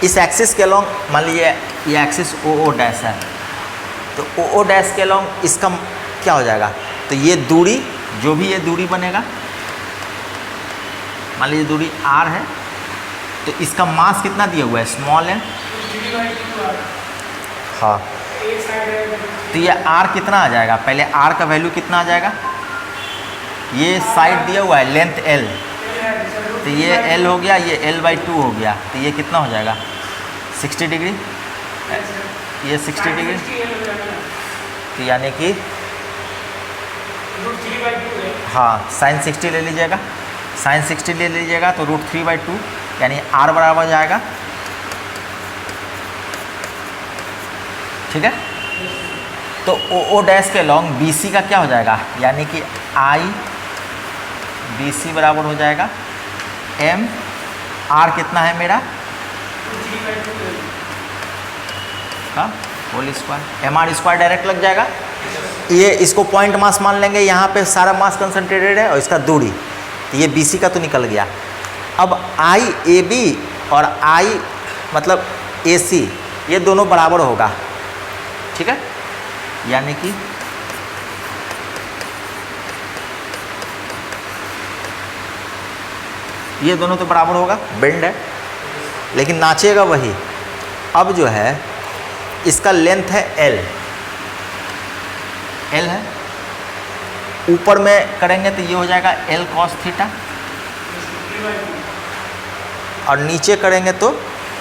S1: इस एक्सिस के अलॉन्ग, मान लीजिए ये एक्सिस OO डैश है, तो OO डैश के अलॉन्ग इसका क्या हो जाएगा, तो ये दूरी, जो भी ये दूरी बनेगा, मान लीजिए दूरी R है, तो इसका मास कितना दिया हुआ है, स्मॉल है, हाँ, तो ये R कितना आ जाएगा, पहले R का वैल्यू कितना आ जाएगा, ये साइड दिया हुआ है लेंथ L, तो ये L हो गया, ये L/2 हो गया, तो ये कितना हो जाएगा 60 डिग्री, ये 60 डिग्री, तो यानी कि हाँ sin 60 ले लीजिएगा, sin 60 ले लीजिएगा तो √3/2 यानी R बराबर जाएगा, ठीक है। तो OO डैश के लॉन्ग BC का क्या हो जाएगा, यानी कि BC बराबर हो जाएगा M, R कितना है मेरा का होल स्क्वायर, MR² डायरेक्ट लग जाएगा। ये इसको पॉइंट मास मान लेंगे, यहाँ पे सारा मास कंसंट्रेटेड है और इसका दूरी, तो ये BC का तो निकल गया। अब IAB और I मतलब AC ये दोनों बराबर होगा, ठीक है, यानी कि ये दोनों तो बराबर होगा, बेंड है लेकिन नाचेगा वही। अब जो है इसका लेंथ है L है, ऊपर में करेंगे तो ये हो जाएगा L cos थीटा, और नीचे करेंगे तो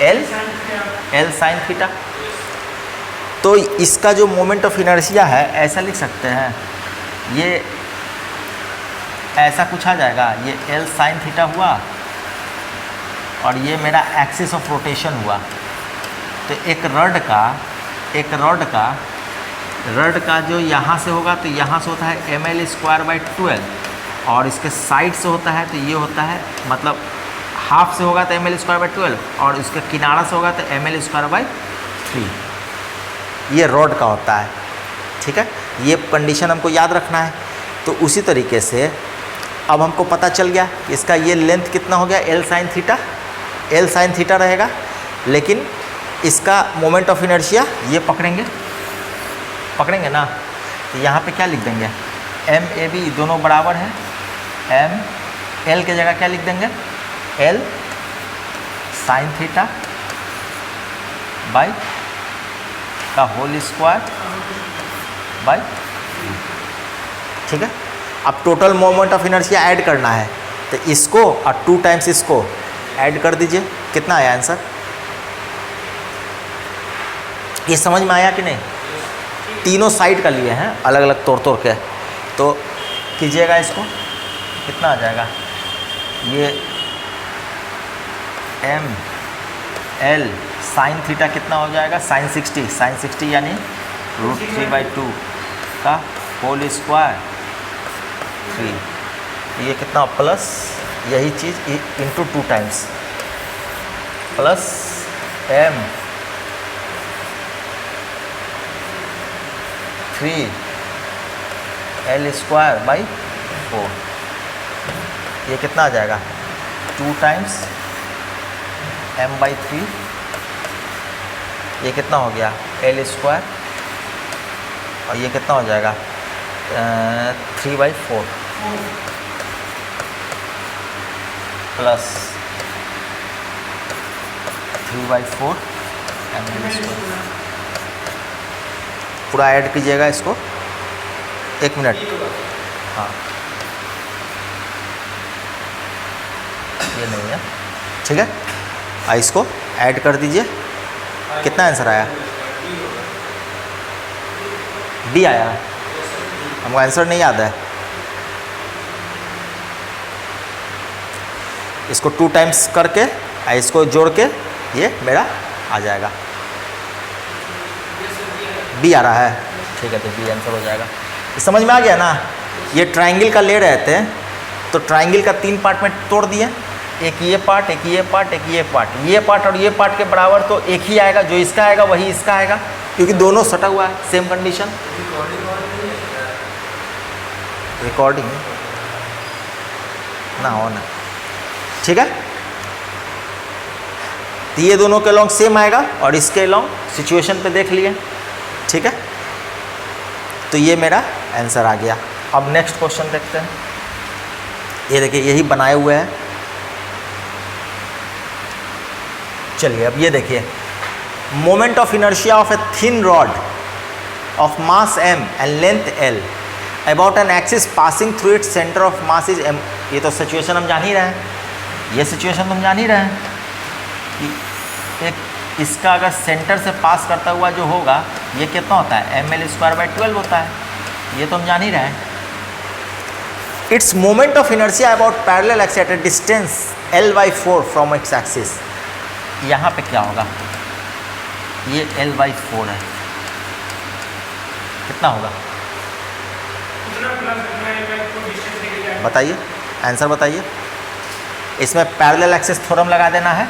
S1: L sin थीटा। तो इसका जो मोमेंट ऑफ इनर्शिया है ऐसा लिख सकते हैं, ये ऐसा कुछ आ जाएगा, ये L sin थीटा हुआ और ये मेरा एक्सिस ऑफ रोटेशन हुआ। तो एक रड का जो यहाँ से होगा तो यहाँ से होता है ml²/12, और इसके साइड से होता है तो ये होता है, मतलब हाफ से होगा तो ml²/12 और इसके किनारा से होगा तो ml²/3, ये रॉड का होता है। ठीक है, ये कंडीशन हमको याद रखना है। तो उसी तरीके से अब हमको पता चल गया कि इसका ये लेंथ कितना हो गया, L sin थीटा रहेगा, लेकिन इसका मोमेंट ऑफ इनर्शिया ये पकड़ेंगे ना, तो यहाँ पे क्या लिख देंगे, एम ए बी दोनों बराबर है, एम एल के जगह क्या लिख देंगे, L sin थीटा बाई का होल स्क्वायर बाई। ठीक है, अब total moment of inertia add करना है, तो इसको और 2 टाइम्स इसको ऐड कर दीजिए, कितना आया आंसर, ये समझ में आया कि नहीं। तीनों साइड का लिए हैं अलग अलग तोड़ के, तो कीजिएगा इसको, कितना आ जाएगा, ये एम एल साइन थीटा कितना हो जाएगा, साइन 60 यानी √3/2 का होल स्क्वायर 3, ये कितना प्लस यही चीज़ into 2 times plus M 3L²/4, ये कितना आ जाएगा 2 टाइम्स m/3, ये कितना हो गया L² और ये कितना हो जाएगा 3/4 प्लस 3/4 ml²। पूरा ऐड कीजिएगा इसको, 1 मिनट, हाँ ये नहीं है, ठीक है, इसको ऐड कर दीजिए, कितना आंसर आया, डी आया, हमको आंसर नहीं याद है, इसको 2 टाइम्स करके इसको जोड़ के ये मेरा आ जाएगा, बी आ रहा है, ठीक है, तो बी आंसर हो जाएगा। समझ में आ गया ना। ये ट्रायंगल का ले रहे थे तो ट्रायंगल का 3 पार्ट में तोड़ दिए, एक ये पार्ट, एक ये पार्ट, एक ये पार्ट, ये पार्ट और ये पार्ट के बराबर तो एक ही आएगा, जो इसका आएगा वही इसका आएगा, क्योंकि दोनों सटा हुआ है, सेम कंडीशन। रिकॉर्डिंग ना हो ना, ठीक है, तो ये दोनों के लॉन्ग सेम आएगा और इसके लॉन्ग सिचुएशन पे देख लिए, ठीक है, तो ये मेरा आंसर आ गया। अब नेक्स्ट क्वेश्चन देखते हैं, ये देखिए यही बनाए हुए हैं, चलिए अब ये देखिए, moment of inertia of a thin rod of mass m and length l about an axis passing through its centre of mass is m। ये तो सिचुएशन हम जान ही रहे हैं, ये सिचुएशन तो हम जान ही रहे हैं कि एक इसका अगर सेंटर से पास करता हुआ जो होगा ये कितना होता है, ml²/12 होता है, ये तो हम जान ही रहे हैं। It's moment of inertia about parallel axis at A distance l/4 from its axis, यहाँ पे क्या होगा, ये l/4 है, कितना होगा बताइए, आंसर बताइए। इसमें पैरेलल एक्सिस थ्योरम लगा देना है,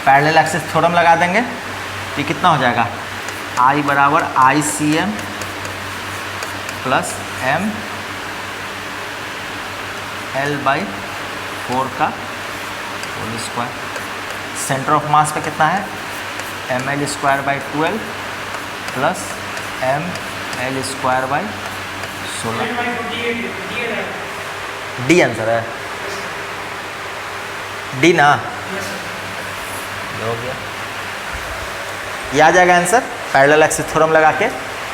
S1: पैरेलल एक्सिस थ्योरम लगा देंगे तो कितना हो जाएगा, I बराबर ICM प्लस M l/4 का whole square, centre of mass पे कितना है ml²/12 plus ml²/16, D answer है, डी ना, हो गया, ये आ जाएगा आंसर। पैरेलल एक्सिस थ्योरम लगा के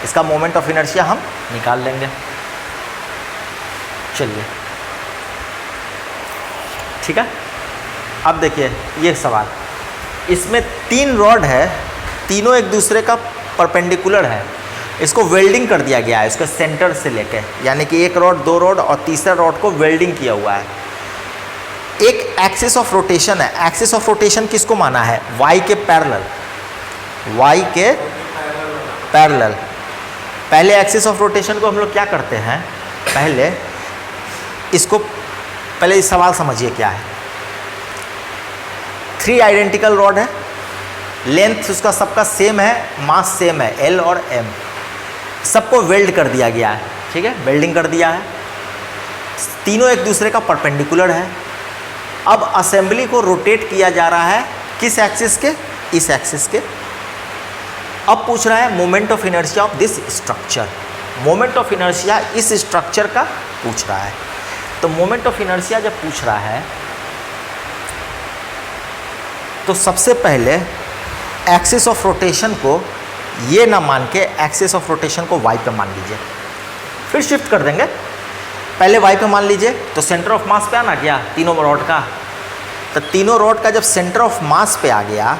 S1: इसका मोमेंट ऑफ इनर्शिया हम निकाल लेंगे। चलिए ठीक है, अब देखिए ये सवाल, इसमें 3 रॉड है, तीनों एक दूसरे का परपेंडिकुलर है, इसको वेल्डिंग कर दिया गया है इसके सेंटर से लेके, यानी कि एक रॉड, 2 रॉड और तीसरा रॉड को वेल्डिंग किया हुआ है। एक एक्सिस ऑफ रोटेशन है, एक्सिस ऑफ रोटेशन किसको माना है, y के पैरेलल, वाई के पैरेलल। पहले एक्सिस ऑफ रोटेशन को हम लोग क्या करते हैं, पहले इस सवाल समझिए क्या है। 3 आइडेंटिकल रॉड है, लेंथ उसका सबका सेम है, मास सेम है, एल और एम, सबको वेल्ड कर दिया गया है, ठीक है, वेल्डिंग कर दिया है, तीनों एक दूसरे का परपेंडिकुलर है। अब असेंबली को रोटेट किया जा रहा है किस एक्सिस के, इस एक्सिस के। अब पूछ रहा है moment of inertia of this structure, moment of inertia इस स्ट्रक्चर का पूछ रहा है। तो मोमेंट ऑफ इनर्शिया जब पूछ रहा है तो सबसे पहले एक्सिस ऑफ रोटेशन को ये ना मान के एक्सिस ऑफ रोटेशन को वाई पे मान लीजिए, फिर शिफ्ट कर देंगे। पहले वाई पे मान लीजिए तो सेंटर ऑफ मास पे आना गया तीनों रॉड का, तो तीनों रॉड का जब सेंटर ऑफ मास पे आ गया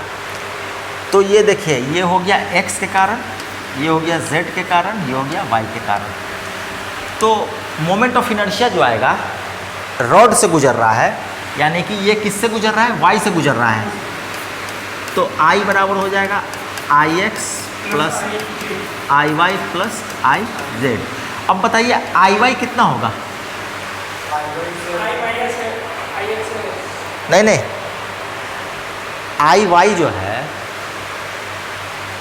S1: तो ये देखिए, ये हो गया x के कारण, ये हो गया z के कारण, ये हो गया y के कारण। तो मोमेंट ऑफ इनर्शिया जो आएगा रॉड से गुजर रहा है, यानी कि ये किससे गुजर रहा है, y से गुजर रहा है। तो I बराबर हो जाएगा ix plus iy plus iz। अब बताइए iy कितना होगा, नहीं iy जो है,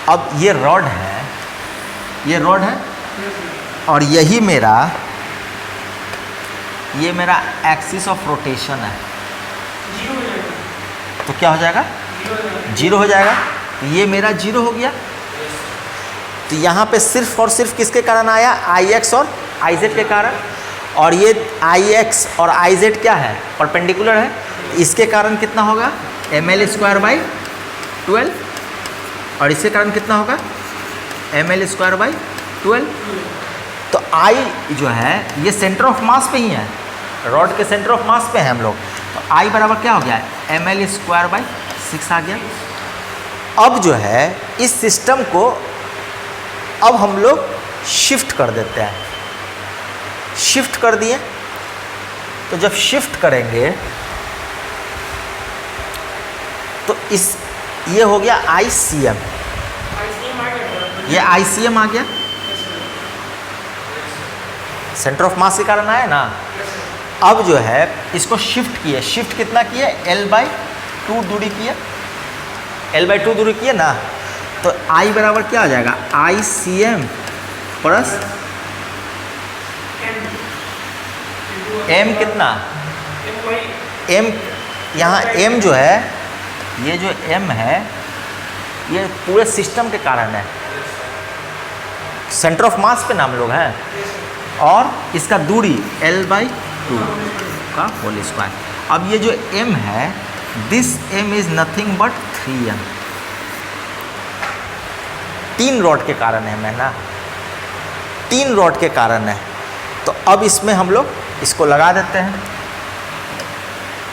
S1: अब ये रॉड है, ये रॉड है और यही ये मेरा एक्सिस ऑफ रोटेशन है, तो क्या हो जाएगा, 0 हो जाएगा। तो ये मेरा 0 हो गया। तो यहाँ पे सिर्फ और सिर्फ किसके कारण आया, Ix और Iz के कारण, और ये Ix और Iz क्या है, परपेंडिकुलर है, इसके कारण कितना होगा ml²/12, और इसके कारण कितना होगा ml²/12। तो I जो है ये सेंटर ऑफ मास पे ही है, रॉड के सेंटर ऑफ मास पे है हम लोग, तो I बराबर क्या हो गया, ml²/6 आ गया। अब जो है इस सिस्टम को अब हम लोग शिफ्ट कर देते हैं, शिफ्ट कर दिए। तो जब शिफ्ट करेंगे तो ये हो गया ICM, ये ICM आ गया, सेंटर ऑफ मास के कारण आया ना। अब जो है इसको शिफ्ट किए, शिफ्ट कितना किए, L/2 दूरी किए, L/2 दूरी किए ना। तो I बराबर क्या हो जाएगा, ICM प्लस M कितना, M, यहाँ M जो है, ये जो M है ये पूरे सिस्टम के कारण है, सेंटर ऑफ मास पे नाम लोग हैं, और इसका दूरी L/2 का होल स्क्वायर। अब ये जो M है, this M is nothing but 3M, 3 rod के कारण है मैं ना, 3 रॉड के कारण है। तो अब इसमें हम लोग इसको लगा देते हैं,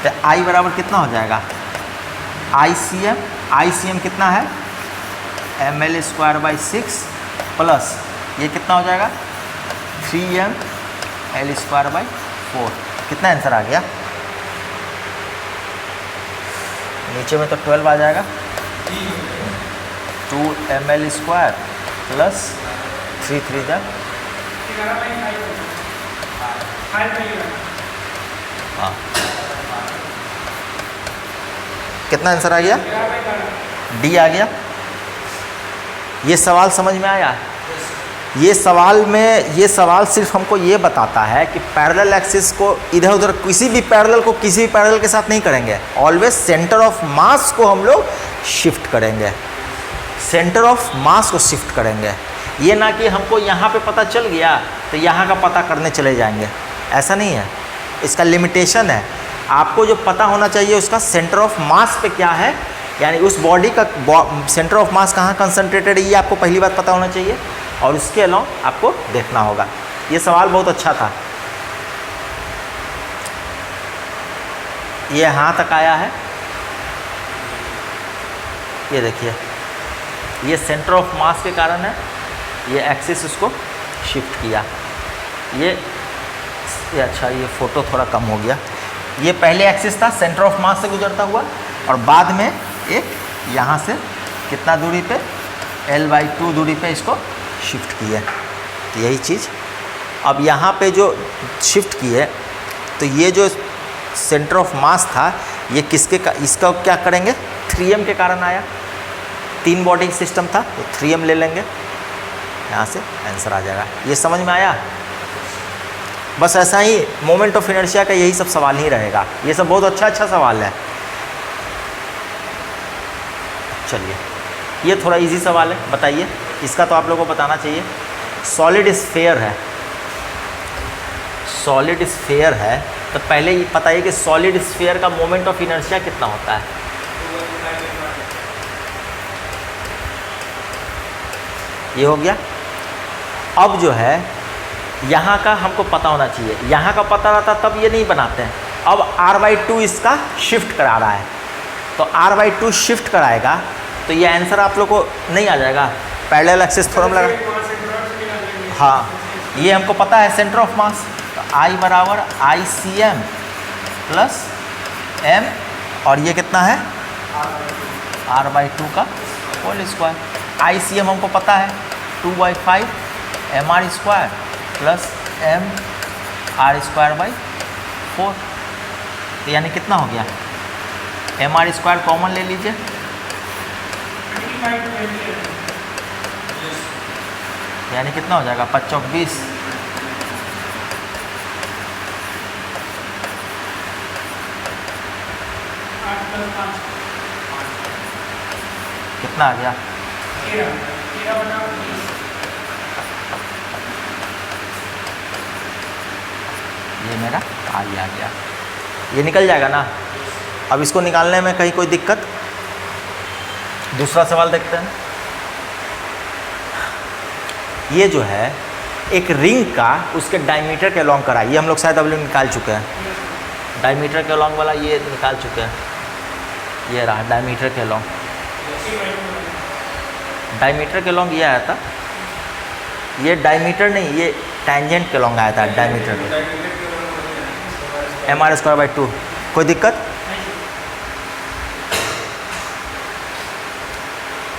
S1: तो I बराबर कितना हो जाएगा, ICM कितना है ml²/6 प्लस ये कितना हो जाएगा 3ml²/4। कितना आंसर आ गया, नीचे में तो 12 आ जाएगा, 2ml² प्लस 3 3 जा, हाँ कितना आंसर आ गया, डी आ गया। ये सवाल समझ में आया, ये सवाल सिर्फ हमको ये बताता है कि पैरेलल एक्सिस को इधर उधर किसी भी पैरेलल के साथ नहीं करेंगे, ऑलवेज सेंटर ऑफ मास को हम लोग शिफ्ट करेंगे, सेंटर ऑफ मास को शिफ्ट करेंगे। ये ना कि हमको यहाँ पे पता चल गया तो यहाँ का पता करने चले जाएंगे, ऐसा नहीं है, इसका लिमिटेशन है। आपको जो पता होना चाहिए उसका सेंटर ऑफ मास पे क्या है, यानी उस बॉडी का सेंटर ऑफ मास कहाँ कंसंट्रेटेड है, ये आपको पहली बात पता होना चाहिए, और उसके अलावा आपको देखना होगा। ये सवाल बहुत अच्छा था, ये यहाँ तक आया है, ये देखिए, ये सेंटर ऑफ मास के कारण है, ये एक्सिस उसको शिफ्ट किया, ये अच्छा, ये फ़ोटो थोड़ा कम हो गया। ये पहले एक्सिस था सेंटर ऑफ मास से गुजरता हुआ, और बाद में एक यहाँ से कितना दूरी पे L/2 दूरी पे इसको शिफ्ट किए, तो यही चीज़। अब यहाँ पे जो शिफ्ट किए तो ये जो सेंटर ऑफ मास था ये किसके का, इसका क्या करेंगे 3m के कारण आया, 3 बॉडी सिस्टम था तो 3m ले लेंगे, यहाँ से आंसर आ जाएगा। ये समझ में आया? बस ऐसा ही मोमेंट ऑफ इनर्शिया का यही सब सवाल ही रहेगा। ये सब बहुत अच्छा सवाल है। चलिए ये थोड़ा इजी सवाल है, बताइए, इसका तो आप लोगों को बताना चाहिए। सॉलिड स्फेयर है, सॉलिड स्फेयर है तो पहले ये बताइए कि सॉलिड स्फेयर का मोमेंट ऑफ इनर्शिया कितना होता है। ये हो गया। अब जो है यहाँ का हमको पता होना चाहिए, यहाँ का पता रहता तब ये नहीं बनाते हैं। अब r/2 इसका शिफ्ट करा रहा है, तो r/2 शिफ्ट कराएगा तो ये आंसर आप लोग को नहीं आ जाएगा। पैरेलल एक्सिस थ्योरम लगा, हाँ ये हमको पता है सेंटर ऑफ मास, तो I बराबर ICM प्लस m, और ये कितना है r/2 का होल स्क्वायर। ICM हमको पता है 2/5 mr² प्लस mr²/4, तो यानी कितना हो गया, mr² कॉमन ले लीजिए, यानी कितना हो जाएगा 5 चौक 20, कितना आ गया, ये मेरा आ गया, ये निकल जाएगा ना। अब इसको निकालने में कहीं कोई दिक्कत? दूसरा सवाल देखते हैं। ये जो है एक रिंग का उसके डायमीटर के लॉन्ग करा, ये हम लोग शायद अभी निकाल चुके हैं, डायमीटर के लॉन्ग वाला ये निकाल चुके हैं। ये रहा डायमीटर के लॉन्ग, डायमीटर के लॉन्ग ये आया था, ये डायमीटर नहीं ये टेंजेंट के लॉन्ग आया था, डायमीटर के mr²/2। कोई दिक्कत?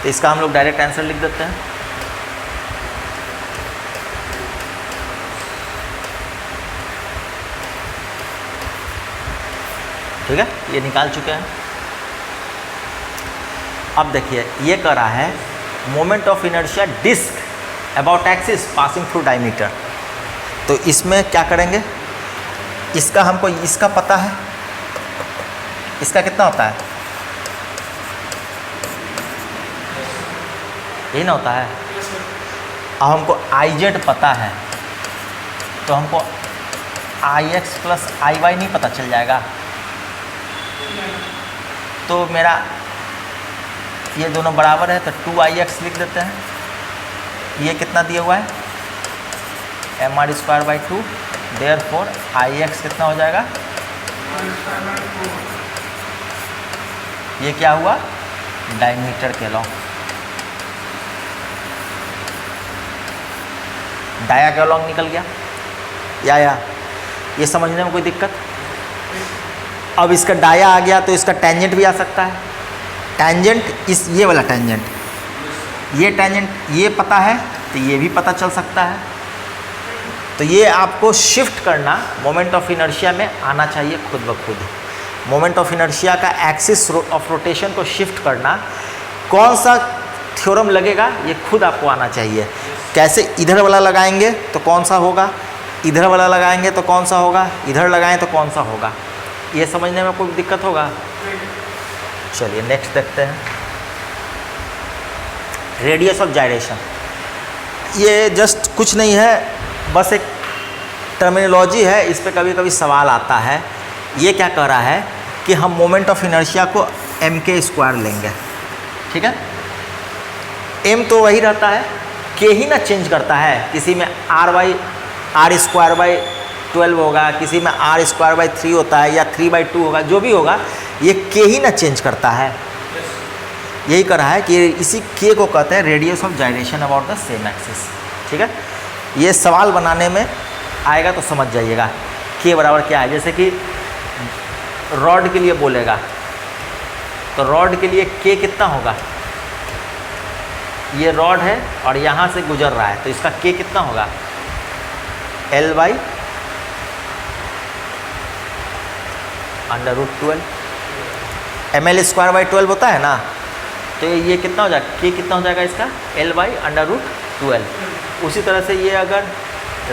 S1: तो इसका हम लोग डायरेक्ट आंसर लिख देते हैं। ठीक है, ये निकाल चुके हैं। अब देखिए ये कर रहा है moment of inertia disc about axis passing through diameter, तो इसमें क्या करेंगे, इसका हमको इसका पता है, इसका कितना होता है, यही ना होता है। अब हमको IZ पता है तो हमको IX प्लस IY नहीं पता चल जाएगा, तो मेरा ये दोनों बराबर है तो 2IX लिख देते हैं। ये कितना दिया हुआ है mr²/2, देयरफॉर IX कितना हो जाएगा, ये क्या हुआ डायमीटर के लॉन्ग, डाया का लॉन्ग निकल गया। या ये समझने में कोई दिक्कत? अब इसका डाया आ गया तो इसका टेंजेंट भी आ सकता है, टेंजेंट इस ये वाला टेंजेंट, ये टेंजेंट ये पता है तो ये भी पता चल सकता है। तो ये आपको शिफ्ट करना मोमेंट ऑफ इनर्शिया में आना चाहिए खुद ब खुद। मोमेंट ऑफ इनर्शिया का एक्सिस ऑफ रोटेशन को शिफ्ट करना, कौन सा थ्योरम लगेगा ये खुद आपको आना चाहिए। कैसे इधर वाला लगाएंगे तो कौन सा होगा, इधर वाला लगाएंगे तो कौन सा होगा, इधर लगाएं तो कौन सा होगा, ये समझने में कोई दिक्कत होगा? चलिए नेक्स्ट देखते हैं। रेडियस ऑफ जायरेशन, ये जस्ट कुछ नहीं है, बस एक टर्मिनोलॉजी है, इस पे कभी कभी सवाल आता है। ये क्या कह रहा है कि हम मोमेंट ऑफ इनर्शिया को mk² लेंगे, ठीक है। m तो वही रहता है, k ही ना चेंज करता है, किसी में r/r²/12 होगा, किसी में r²/3 होता है या 3/2 होगा, जो भी होगा ये k ही ना चेंज करता है। यही कह रहा है कि इसी k को कहते हैं radius of gyration about the same axis, ठीक है। ये सवाल बनाने में आएगा तो समझ जाइएगा k बराबर क्या है। जैसे कि रॉड के लिए बोलेगा तो रॉड के लिए k कितना होगा, ये रॉड है और यहाँ से गुजर रहा है, तो इसका K कितना होगा, L/√12 ml²/12 होता है ना, तो ये कितना हो जाएगा, K कितना हो जाएगा इसका, L/√12। उसी तरह से ये अगर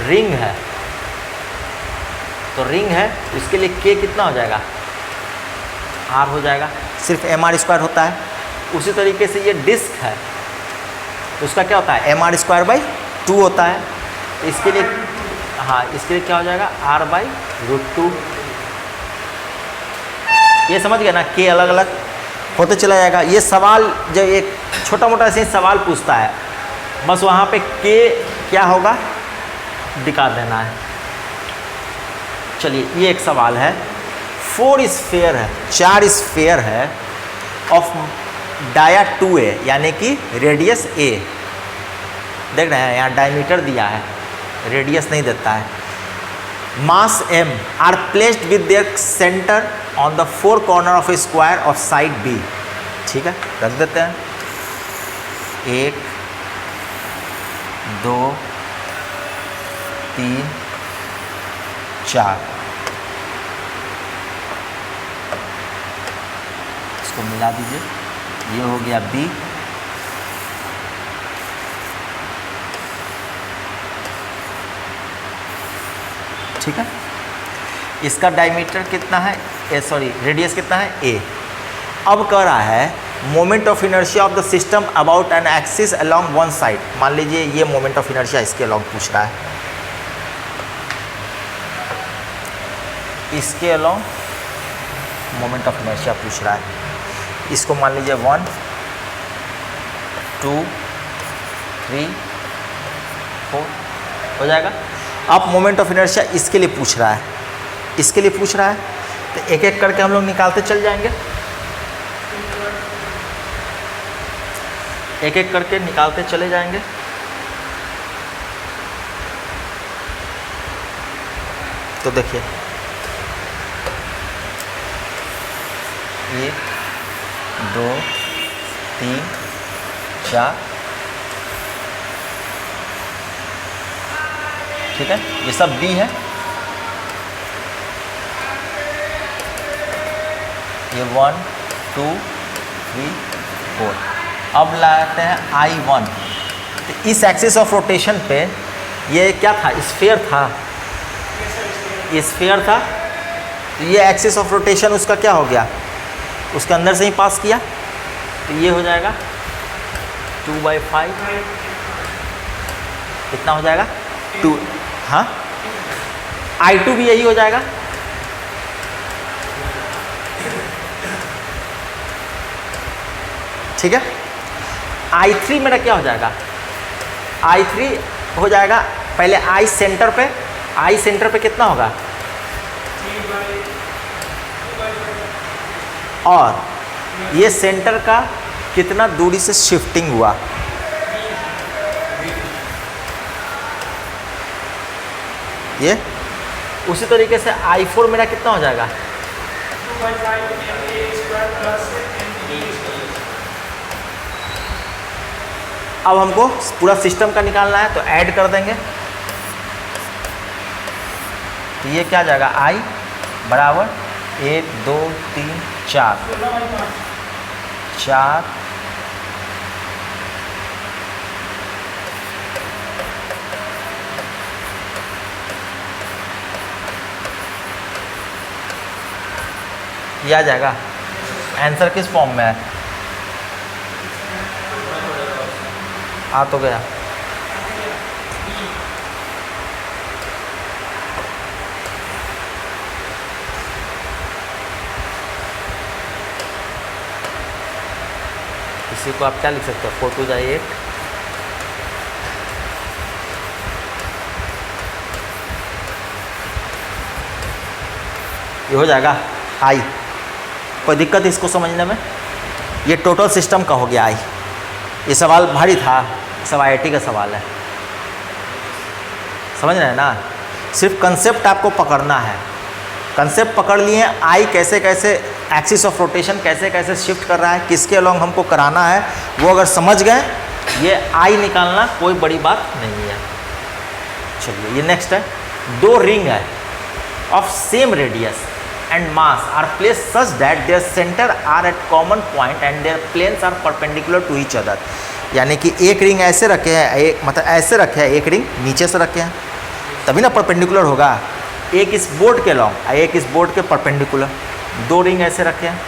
S1: रिंग है, तो रिंग है इसके लिए K कितना हो जाएगा, R हो जाएगा, सिर्फ mr² होता है। उसी तरीके से ये डिस्क है, तो उसका क्या होता है, mr²/2 होता है, तो इसके लिए हाँ, इसके लिए क्या हो जाएगा, R/√2। ये समझ गया ना, K अलग अलग होते चला जाएगा। ये सवाल जब एक छोटा मोटा ऐसे सवाल पूछता है, बस वहाँ पे K क्या होगा दिखा देना है। चलिए, ये एक सवाल है, 4 स्फीयर है, 4 स्फीयर है ऑफ डाया 2a, यानी कि रेडियस a। देख रहे हैं यहाँ डायमीटर दिया है, रेडियस नहीं देता है। Mass m are placed with their centre on the 4 corner of a square of side b। ठीक है, रख देते हैं। 1 2 3 4, इसको मिला दीजिए, ये हो गया B। ठीक है, इसका डायमीटर कितना है, रेडियस कितना है, A। अब कह रहा है moment of inertia of the system about an axis along one side. मान लीजिए ये मोमेंट ऑफ इनर्शिया इसके अलोंग पूछ रहा है, इसके अलोंग मोमेंट ऑफ इनर्शिया पूछ रहा है। इसको मान लीजिए 1 2 3 4 हो जाएगा। अब मोमेंट ऑफ इनर्शिया इसके लिए पूछ रहा है, इसके लिए पूछ रहा है, तो एक एक करके हम लोग निकालते चल जाएंगे, एक एक करके निकालते चले जाएंगे। तो देखिए, 1 2 3 4, ठीक है, ये सब B है। ये 1 2 3 4। अब लाते हैं I1। तो इस एक्सिस ऑफ रोटेशन पे ये क्या था, स्फीयर था, स्फीयर था। तो ये एक्सिस ऑफ रोटेशन उसका क्या हो गया, उसके अंदर से ही पास किया, तो ये हो जाएगा 2/5। कितना हो जाएगा, 2। हाँ, I2 भी यही हो जाएगा। ठीक है, I3 मेरा क्या हो जाएगा, I3 हो जाएगा, पहले I सेंटर पे, I सेंटर पे कितना होगा, और ये सेंटर का कितना दूरी से शिफ्टिंग हुआ, ये उसी तरीके से I4 मेरा कितना हो जाएगा, अब हमको पूरा सिस्टम का निकालना है, तो ऐड कर देंगे। तो ये क्या आ जाएगा, I बराबर 1 2 3 4 4 ये आ जाएगा। आंसर किस फॉर्म में है, आ तो गया। इसी को आप क्या लिख सकते हो, 4 2 8। ये हो जाएगा I। कोई दिक्कत इसको समझने में, ये टोटल सिस्टम का हो गया I। ये सवाल भारी था, सब IIT का सवाल है, समझ रहे हैं ना। सिर्फ कंसेप्ट आपको पकड़ना है, कंसेप्ट पकड़ लिए, I कैसे कैसे एक्सिस ऑफ रोटेशन कैसे कैसे शिफ्ट कर रहा है, किसके अलोंग हमको कराना है, वो अगर समझ गए ये आई निकालना कोई बड़ी बात नहीं है। चलिए ये नेक्स्ट है, दो रिंग है of same radius and mass are place such that their centre are at common point and their planes are perpendicular to each other. यानी कि एक रिंग ऐसे रखे हैं, एक मतलब ऐसे रखे हैं, एक रिंग नीचे से रखे हैं, तभी ना परपेंडिकुलर होगा। एक इस बोर्ड के लॉन्ग, एक इस बोर्ड के परपेंडिकुलर, दो रिंग ऐसे रखे हैं।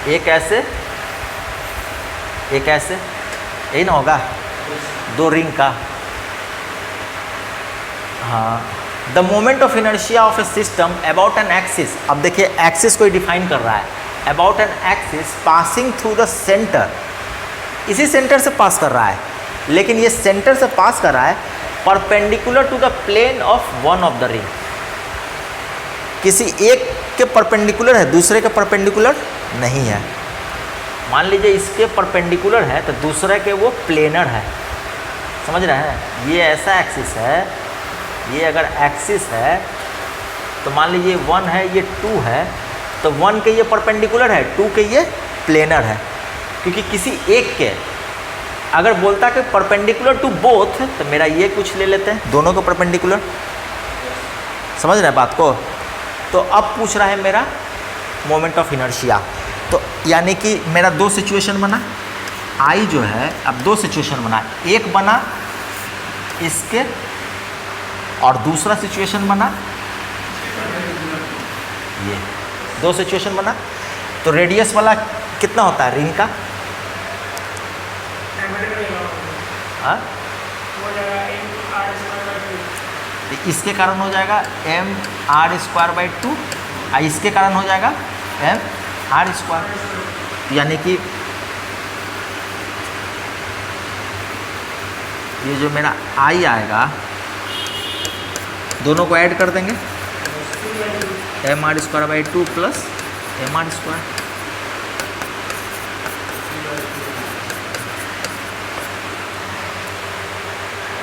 S1: एक ऐसे, एक ऐसे, यही ना होगा, दो रिंग का। हाँ, the moment of inertia of A system about an axis, अब देखिए एक्सिस को डिफाइन कर रहा है, about an axis passing through the centre, इसी सेंटर से पास कर रहा है, लेकिन ये सेंटर से पास कर रहा है perpendicular to the plane of one of the ring. किसी एक के परपेंडिकुलर है, दूसरे के परपेंडिकुलर नहीं है। मान लीजिए इसके परपेंडिकुलर है तो दूसरे के वो प्लेनर है, समझ रहे हैं। ये ऐसा एक्सिस है, ये अगर एक्सिस है तो मान लीजिए 1 है, ये 2 है, तो 1 के ये परपेंडिकुलर है, 2 के ये प्लेनर है। क्योंकि किसी एक के अगर बोलता कि परपेंडिकुलर टू बोथ, तो मेरा ये कुछ ले लेते हैं, दोनों को परपेंडिकुलर, समझ रहे हैं बात को। तो अब पूछ रहा है मेरा मोमेंट ऑफ इनर्शिया, तो यानी कि मेरा दो सिचुएशन बना, आई जो है, अब दो सिचुएशन बना, एक बना इसके और दूसरा सिचुएशन बना ये, दो सिचुएशन बना। तो रेडियस वाला कितना होता है रिंग का? हाँ, इसके कारण हो जाएगा mr²/2, इसके कारण हो जाएगा mr²। यानी कि ये जो मेरा आई आएगा, दोनों को ऐड कर देंगे, mr²/2 प्लस mr²।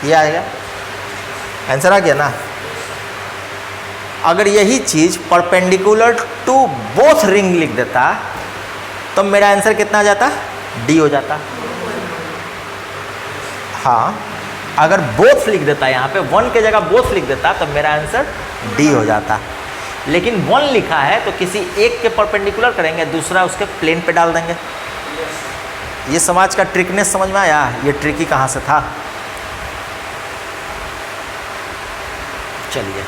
S1: ये आएगा, आंसर आ गया ना। अगर यही चीज परपेंडिकुलर टू बोथ रिंग लिख देता तो मेरा आंसर कितना आ जाता? डी हो जाता। हाँ, अगर बोथ लिख देता, यहाँ पे 1 के जगह बोथ लिख देता तो मेरा आंसर डी हो जाता। लेकिन 1 लिखा है तो किसी एक के परपेंडिकुलर करेंगे, दूसरा उसके प्लेन पे डाल देंगे। ये समाज का ट्रिकनेस समझ में आया? ये ट्रिकी कहाँ से था? चलिए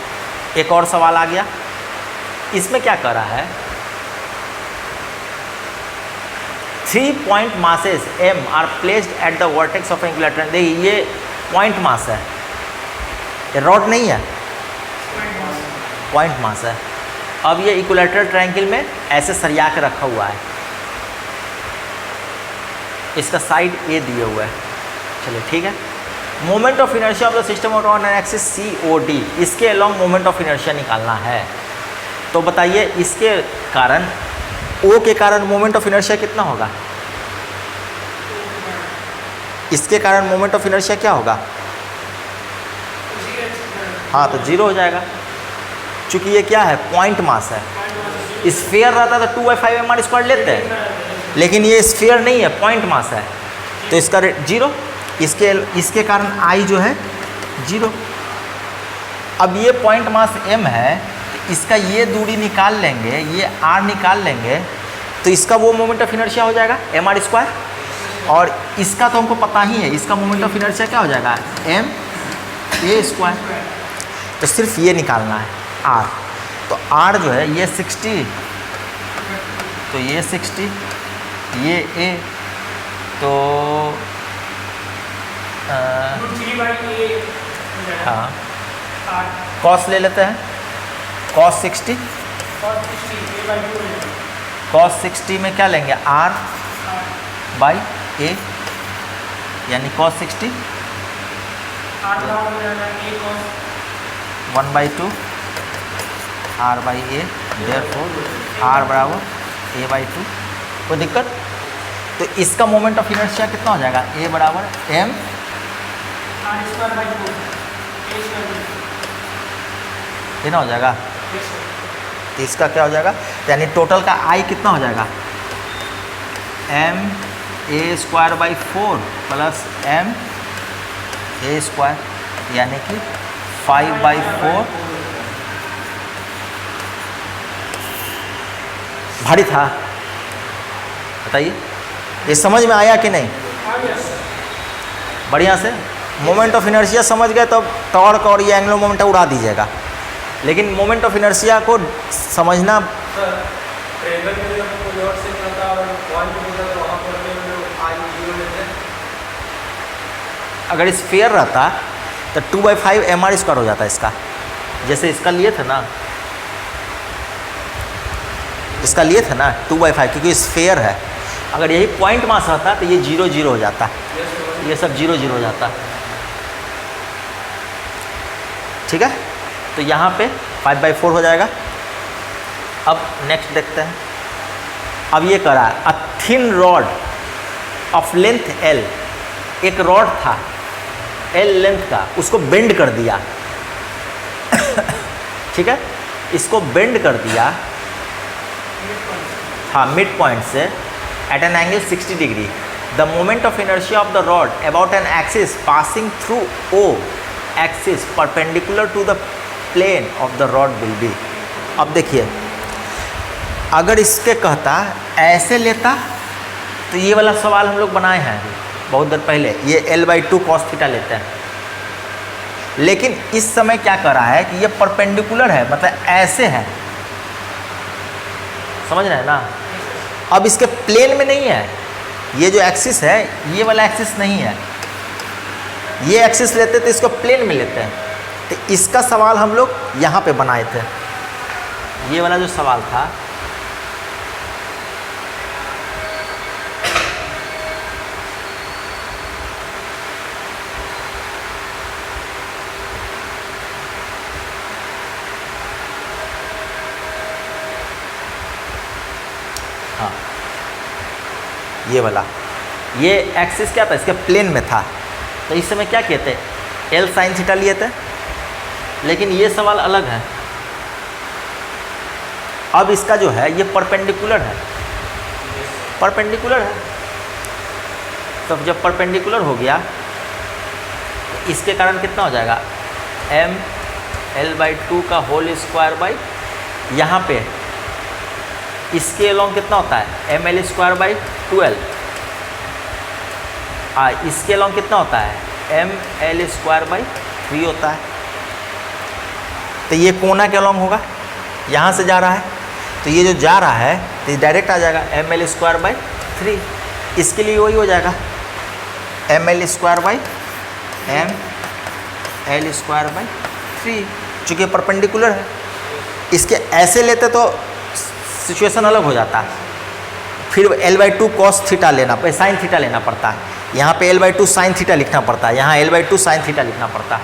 S1: एक और सवाल आ गया, इसमें क्या कर रहा है, 3 point masses m are placed at the vertex of equilateral. देखिए ये पॉइंट मास है, ये रॉड नहीं है, पॉइंट मास है। अब ये इक्विलैटरल ट्रायंगल में ऐसे सरिया के रखा हुआ है, इसका साइड ए दिए हुआ है। चलिए ठीक है, moment of inertia of the system on an axis COD, इसके अलोंग मोमेंट ऑफ इनर्शिया निकालना है। तो बताइए इसके कारण, O के कारण मोमेंट ऑफ इनर्शिया कितना होगा? इसके कारण मोमेंट ऑफ इनर्शिया क्या होगा? हाँ, तो 0 हो जाएगा, क्योंकि ये क्या है, पॉइंट मास है। स्फीयर रहता तो 2/5 mr² लेते हैं, लेकिन ये स्फीयर नहीं है, पॉइंट मास है, तो इसका 0। इसके कारण I जो है 0। अब ये पॉइंट मास m है, तो इसका ये दूरी निकाल लेंगे, ये r निकाल लेंगे, तो इसका वो मोमेंट ऑफ इनर्शिया हो जाएगा mr²। और इसका तो हमको पता ही है, इसका मोमेंट ऑफ इनर्शिया क्या हो जाएगा, ma²। तो सिर्फ ये निकालना है r। तो r जो है ये 60, तो ये 60, ये a, तो हाँ कॉस ले लेते हैं, cos 60, cos 60 में क्या लेंगे, r/a, यानी cos 60 1/2 r/a, therefore r बराबर a/2। कोई दिक्कत? तो इसका मोमेंट ऑफ इनर्शिया कितना हो जाएगा, a बराबर m ये ना हो जाएगा। तो इसका क्या हो जाएगा, यानी टोटल का आई कितना हो जाएगा, ma² प्लस ma², यानी कि 5/4। भारी था, बताइए ये समझ में आया कि नहीं? बढ़िया से मोमेंट ऑफ इनर्शिया समझ गए तो टॉर्क और ये एंगुलर मोमेंटम उड़ा दीजिएगा, लेकिन मोमेंट ऑफ इनर्शिया को समझना। अगर स्फीयर रहता तो 2/5 mr² हो जाता इसका, जैसे इसका लिए थे ना, इसका लिए थे ना 2/5, क्योंकि स्फीयर है। अगर यही पॉइंट मास रहता तो ये 0 हो जाता, ये सब 0 हो जाता। ठीक है, तो यहाँ पे 5/4 हो जाएगा। अब नेक्स्ट देखते हैं। अब ये करा a thin rod of length L, एक रॉड था L लेंथ का, उसको बेंड कर दिया। ठीक है, इसको बेंड कर दिया, हाँ, मिड पॉइंट से at an angle 60 degree. The moment of inertia of the rod about an axis passing through O axis perpendicular to the plane of the rod will be. अब देखिए, अगर इसके कहता ऐसे लेता तो ये वाला सवाल हम लोग बनाए हैं बहुत देर पहले, ये L/2 cos थीटा लेते हैं। लेकिन इस समय क्या कर रहा है कि ये परपेंडिकुलर है, मतलब ऐसे है, समझ रहे हैं ना। अब इसके प्लेन में नहीं है, ये जो एक्सिस है ये वाला एक्सिस नहीं है, ये एक्सिस लेते तो इसको प्लेन में लेते हैं। तो इसका सवाल हम लोग यहाँ पे बनाए थे, ये वाला जो सवाल था, हाँ, ये वाला, ये एक्सिस क्या था, इसके प्लेन में था। तो इस समय क्या कहते हैं, L sin थीटा लिए थे, लेकिन ये सवाल अलग है। अब इसका जो है ये परपेंडिकुलर है, परपेंडिकुलर है। तो जब परपेंडिकुलर हो गया तो इसके कारण कितना हो जाएगा, m L/2 का होल स्क्वायर बाई, यहाँ पे इसके अलॉन्ग कितना होता है, mL²/12। इसके अलॉन्ग कितना होता है, mL²/3 होता है। तो ये कोना के अलॉन्ग होगा, यहाँ से जा रहा है, तो ये जो जा रहा है तो ये डायरेक्ट आ जाएगा mL²/3। इसके लिए वही हो जाएगा mL²/3, चूँकि परपेंडिकुलर है। इसके ऐसे लेते तो सिचुएशन अलग हो जाता, फिर L/2 cos थीटा लेना, साइन थीटा लेना पड़ता है। यहाँ पे L/2 साइन थीटा लिखना पड़ता है, यहाँ L/2 साइन थीटा लिखना पड़ता है।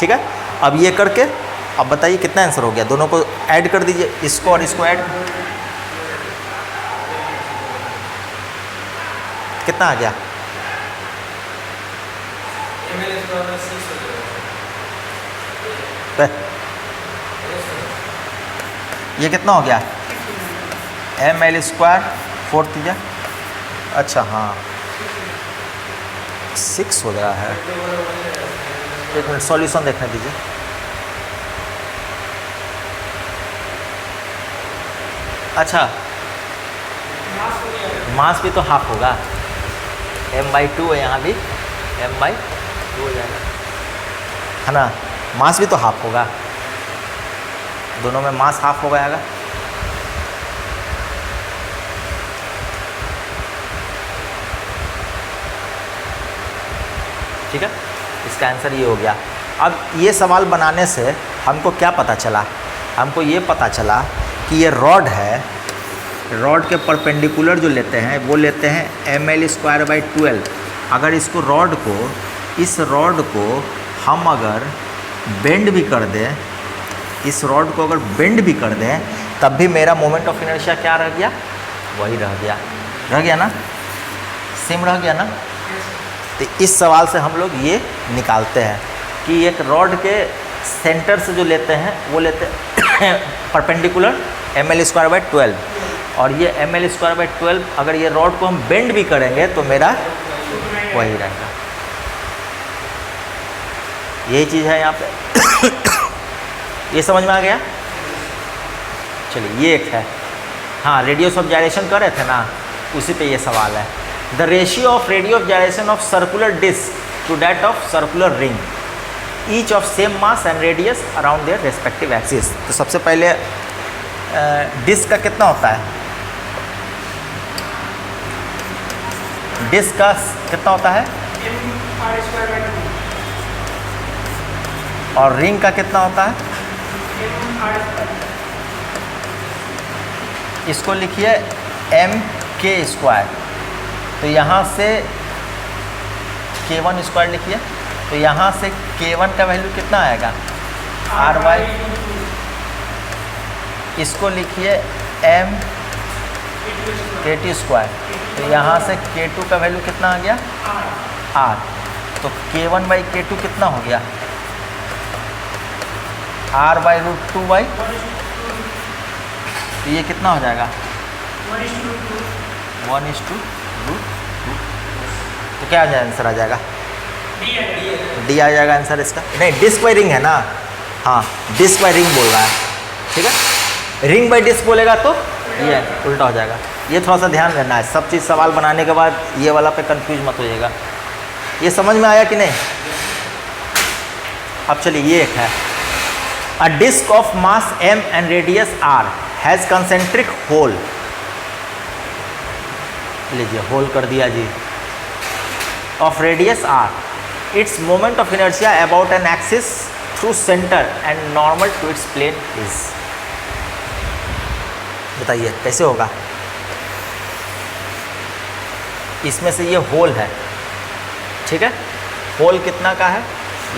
S1: ठीक है, अब ये करके अब बताइए कितना आंसर हो गया, दोनों को ऐड कर दीजिए, इसको और इसको ऐड, कितना आ गया, ये कितना हो गया, mL²/4 थीटा। अच्छा हाँ, 6 हो रहा है, एक मिनट सॉल्यूशन देखने दीजिए। अच्छा, मास भी तो हाफ होगा, m/2 है, यहाँ भी m/2 हो जाएगा, है ना। मास भी तो हाफ होगा, दोनों में मास हाफ हो जाएगा। ठीक है, इसका आंसर ये हो गया। अब ये सवाल बनाने से हमको क्या पता चला, हमको ये पता चला कि ये रॉड है, रॉड के परपेंडिकुलर जो लेते हैं वो लेते हैं mL²/12। अगर इसको रॉड को, इस रॉड को हम अगर बेंड भी कर दें, इस रॉड को अगर बेंड भी कर दें, तब भी मेरा मोमेंट ऑफ इनर्शिया क्या रह गया, वही रह गया ना, सेम रह गया ना। तो इस सवाल से हम लोग ये निकालते हैं कि एक रॉड के सेंटर से जो लेते हैं वो लेते हैं परपेंडिकुलर, ml²/12, और ये ml²/12 अगर ये रॉड को हम बेंड भी करेंगे तो मेरा वही रहेगा। यही चीज़ है यहाँ पे। ये समझ में आ गया? चलिए ये एक है। हाँ, रेडियस ऑफ जायरेशन कर रहे थे ना, उसी पे ये सवाल है। The ratio of radii of gyration of circular disc to that of circular ring, each of same mass and radius around their respective axis. तो सबसे पहले डिस्क का कितना होता है? डिस्क का कितना होता है? और रिंग का कितना होता है? इसको लिखिए mk²। तो यहाँ से k1² लिखिए। तो यहाँ से k1 का वैल्यू कितना आएगा? r/। इसको लिखिए mkt²। तो यहाँ से k2 का वैल्यू कितना आ गया? r। तो k1/k2 कितना हो गया? r/√2/। तो ये कितना हो जाएगा? 1:√2। तो क्या आ जाएगा आंसर? आ जाएगा डी आ जाएगा आंसर इसका। नहीं, डिस्क बाई रिंग है ना। हाँ, डिस्क बाई रिंग बोल रहा है, ठीक है। रिंग बाई डिस्क बोलेगा तो ये उल्टा हो जाएगा। ये थोड़ा सा ध्यान रखना है, सब चीज़ सवाल बनाने के बाद ये वाला पे कंफ्यूज मत होइएगा। ये समझ में आया कि नहीं? अब चलिए ये एक है। A disc of mass m and radius r has concentric hole. लीजिए होल कर दिया जी, of radius r, its moment of inertia about an axis through centre and normal to its plane is. बताइए कैसे होगा? इसमें से ये होल है, ठीक है। होल कितना का है?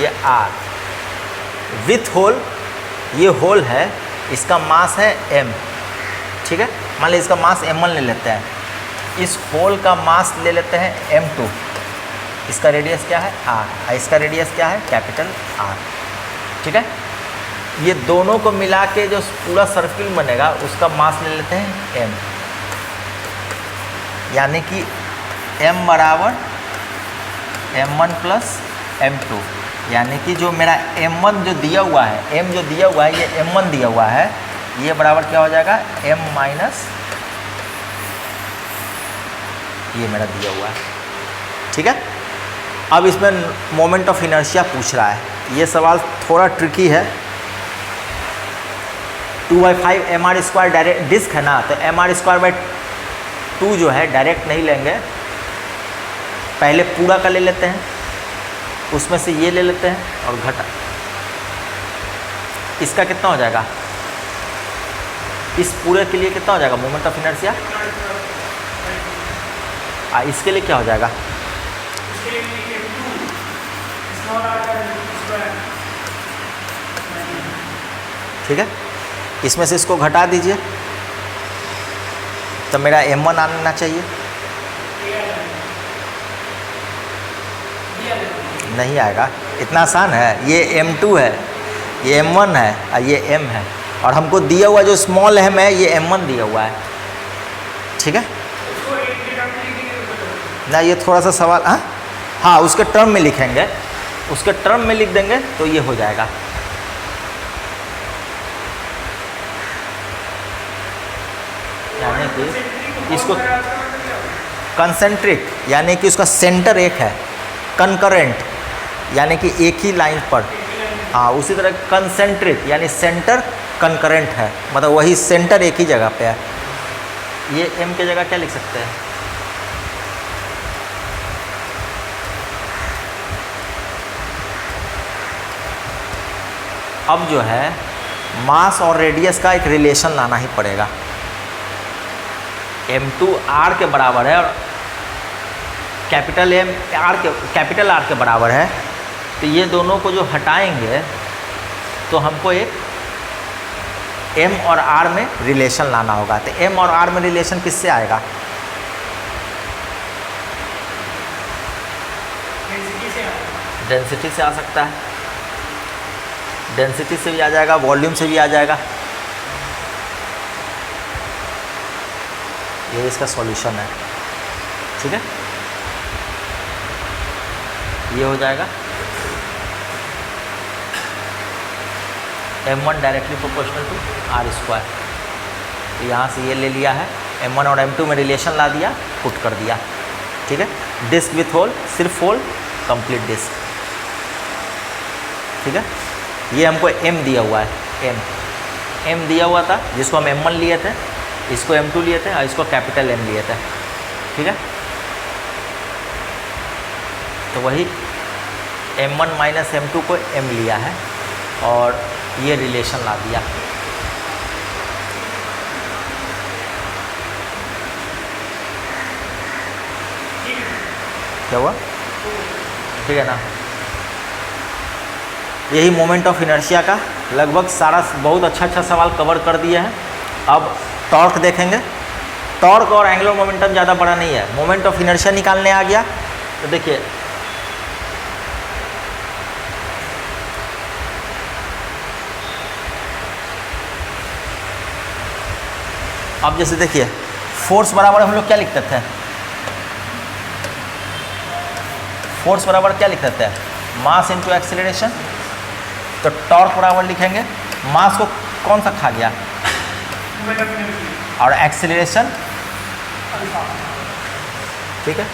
S1: ये r। विथ होल, ये होल है, इसका मास है m, ठीक है। मान लीजिए इसका मास m1 ले लेते हैं, इस होल का मास ले लेते हैं m2। इसका रेडियस क्या है? r। इसका रेडियस क्या है? कैपिटल R, ठीक है। ये दोनों को मिला के जो पूरा सर्किल बनेगा उसका मास ले लेते हैं m, यानी कि m बराबर m1 प्लस m2, यानी कि जो मेरा m1 जो दिया हुआ है, m जो दिया हुआ है, ये m1 दिया हुआ है, ये बराबर क्या हो जाएगा? m माइनस ये मेरा दिया हुआ है, ठीक है। अब इसमें मोमेंट ऑफ इनर्शिया पूछ रहा है। ये सवाल थोड़ा ट्रिकी है। 2/5 mr² डायरेक्ट डिस्क है ना, तो mr²/2 जो है डायरेक्ट नहीं लेंगे, पहले पूरा का ले लेते हैं, उसमें से ये ले लेते हैं और घटा। इसका कितना हो जाएगा? इस पूरे के लिए कितना हो जाएगा मोमेंट ऑफ इनर्शिया? इसके लिए क्या हो जाएगा? ठीक है, इसमें से इसको घटा दीजिए तो मेरा m1 आना चाहिए। नहीं आएगा, इतना आसान है। ये m2 है, ये m1 है और ये m है, और हमको दिया हुआ जो स्मॉल m है ये m1 दिया हुआ है, ठीक है ना। ये थोड़ा सा सवाल हाँ उसके टर्म में लिखेंगे, उसके टर्म में लिख देंगे तो ये हो जाएगा। यानी कि इसको कंसेंट्रिक, यानी कि उसका सेंटर एक है, कंकरेंट यानी कि एक ही लाइन पर, हाँ उसी तरह कंसेंट्रिक यानी सेंटर कंकरेंट है, मतलब वही सेंटर एक ही जगह पे है। ये m की जगह क्या लिख सकते हैं? अब जो है मास और रेडियस का एक रिलेशन लाना ही पड़ेगा। m2 r के बराबर है और कैपिटल R के बराबर है, तो ये दोनों को जो हटाएंगे तो हमको एक m और r में रिलेशन लाना होगा। तो m और r में रिलेशन किससे आएगा? डेंसिटी से आ सकता है, डेंसिटी से भी आ जाएगा, वॉल्यूम से भी आ जाएगा। ये इसका सॉल्यूशन है, ठीक है। ये हो जाएगा m1 directly proportional to r square. तो यहाँ से ये ले लिया है, m1 और m2 में रिलेशन ला दिया, पुट कर दिया, ठीक है। डिस्क विथ होल, सिर्फ होल, कंप्लीट डिस्क, ठीक है। ये हमको m दिया हुआ है, m दिया हुआ था, जिसको हम m1 लिए थे, इसको m2 लिए थे और इसको कैपिटल M लिए थे, ठीक है। तो वही m1 माइनस m2 को m लिया है और ये रिलेशन ला दिया। क्या हुआ, ठीक है ना। यही मोमेंट ऑफ इनर्शिया का लगभग सारा बहुत अच्छा सवाल कवर कर दिया है। अब टॉर्क देखेंगे। टॉर्क और एंगुलर मोमेंटम ज़्यादा बड़ा नहीं है, मोमेंट ऑफ इनर्शिया निकालने आ गया। तो देखिए अब जैसे देखिए फोर्स बराबर हम लोग क्या लिखते थे, फोर्स बराबर क्या लिखते थे, मास इनटू एक्सेलरेशन। तो टॉर्क बराबर लिखेंगे, मास को कौन सा खा गया और एक्सेलरेशन, ठीक है।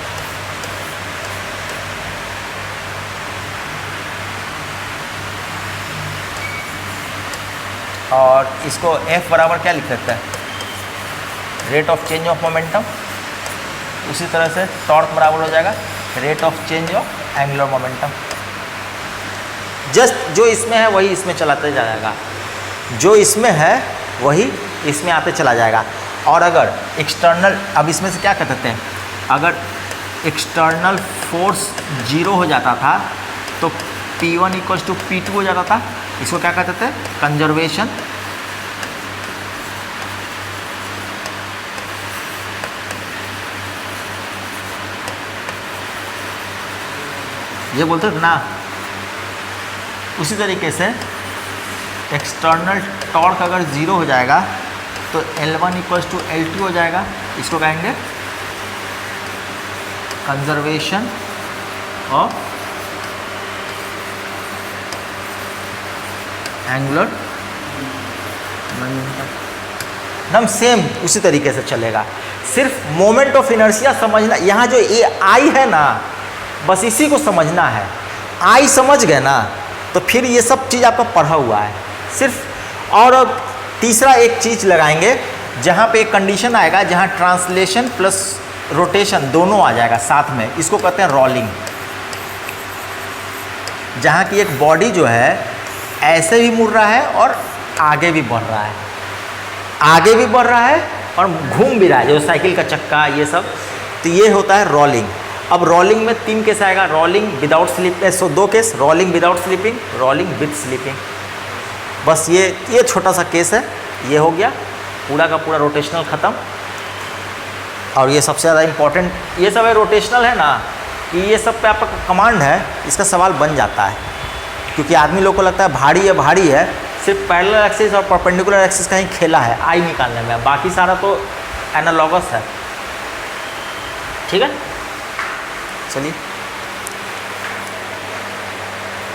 S1: और इसको F बराबर क्या लिख सकते हैं, rate of change of momentum. उसी तरह से टॉर्क बराबर हो जाएगा rate of change of angular momentum. Just जो इसमें है वही इसमें चलाते जाएगा, जो इसमें है वही इसमें आते चला जाएगा। और अगर एक्सटर्नल, अब इसमें से क्या कहते हैं, अगर एक्सटर्नल फोर्स 0 हो जाता था तो P1 इक्वल टू P2 हो जाता था। इसको क्या कहते थे, कंजर्वेशन। ये बोलते थे ना। उसी तरीके से एक्सटर्नल टॉर्क अगर 0 हो जाएगा तो L1 इक्वल टू L2 हो जाएगा। इसको कहेंगे conservation of angular momentum. Same उसी तरीके से चलेगा, सिर्फ मोमेंट ऑफ इनर्शिया समझना। यहाँ जो ये आई है ना, बस इसी को समझना है। आई समझ गए ना तो फिर ये सब चीज़ आपका पढ़ा हुआ है सिर्फ। और अब तीसरा एक चीज़ लगाएंगे जहाँ पे एक कंडीशन आएगा, जहाँ ट्रांसलेशन प्लस रोटेशन दोनों आ जाएगा साथ में। इसको कहते हैं रोलिंग। जहाँ की एक बॉडी जो है ऐसे भी मुड़ रहा है और आगे भी बढ़ रहा है, आगे भी बढ़ रहा है और घूम भी रहा है, जो साइकिल का चक्का ये सब। तो ये होता है रोलिंग। अब रोलिंग में 3 केस आएगा, rolling without slipping, so 2 case, rolling without slipping, rolling with slipping. बस ये छोटा सा केस है, ये हो गया, पूरा का पूरा रोटेशनल ख़त्म। और ये सबसे ज़्यादा इम्पोर्टेंट ये सब है, रोटेशनल है ना, कि ये सब पे आपका कमांड है, इसका सवाल बन जाता है। क्योंकि आदमी लोग को लगता है भारी है, सिर्फ पैरेलल एक्सिस और परपेंडिकुलर एक्सिस का ही खेला है आई निकालने में, बाकी सारा तो एनालॉगस है, ठीक है। चलिए।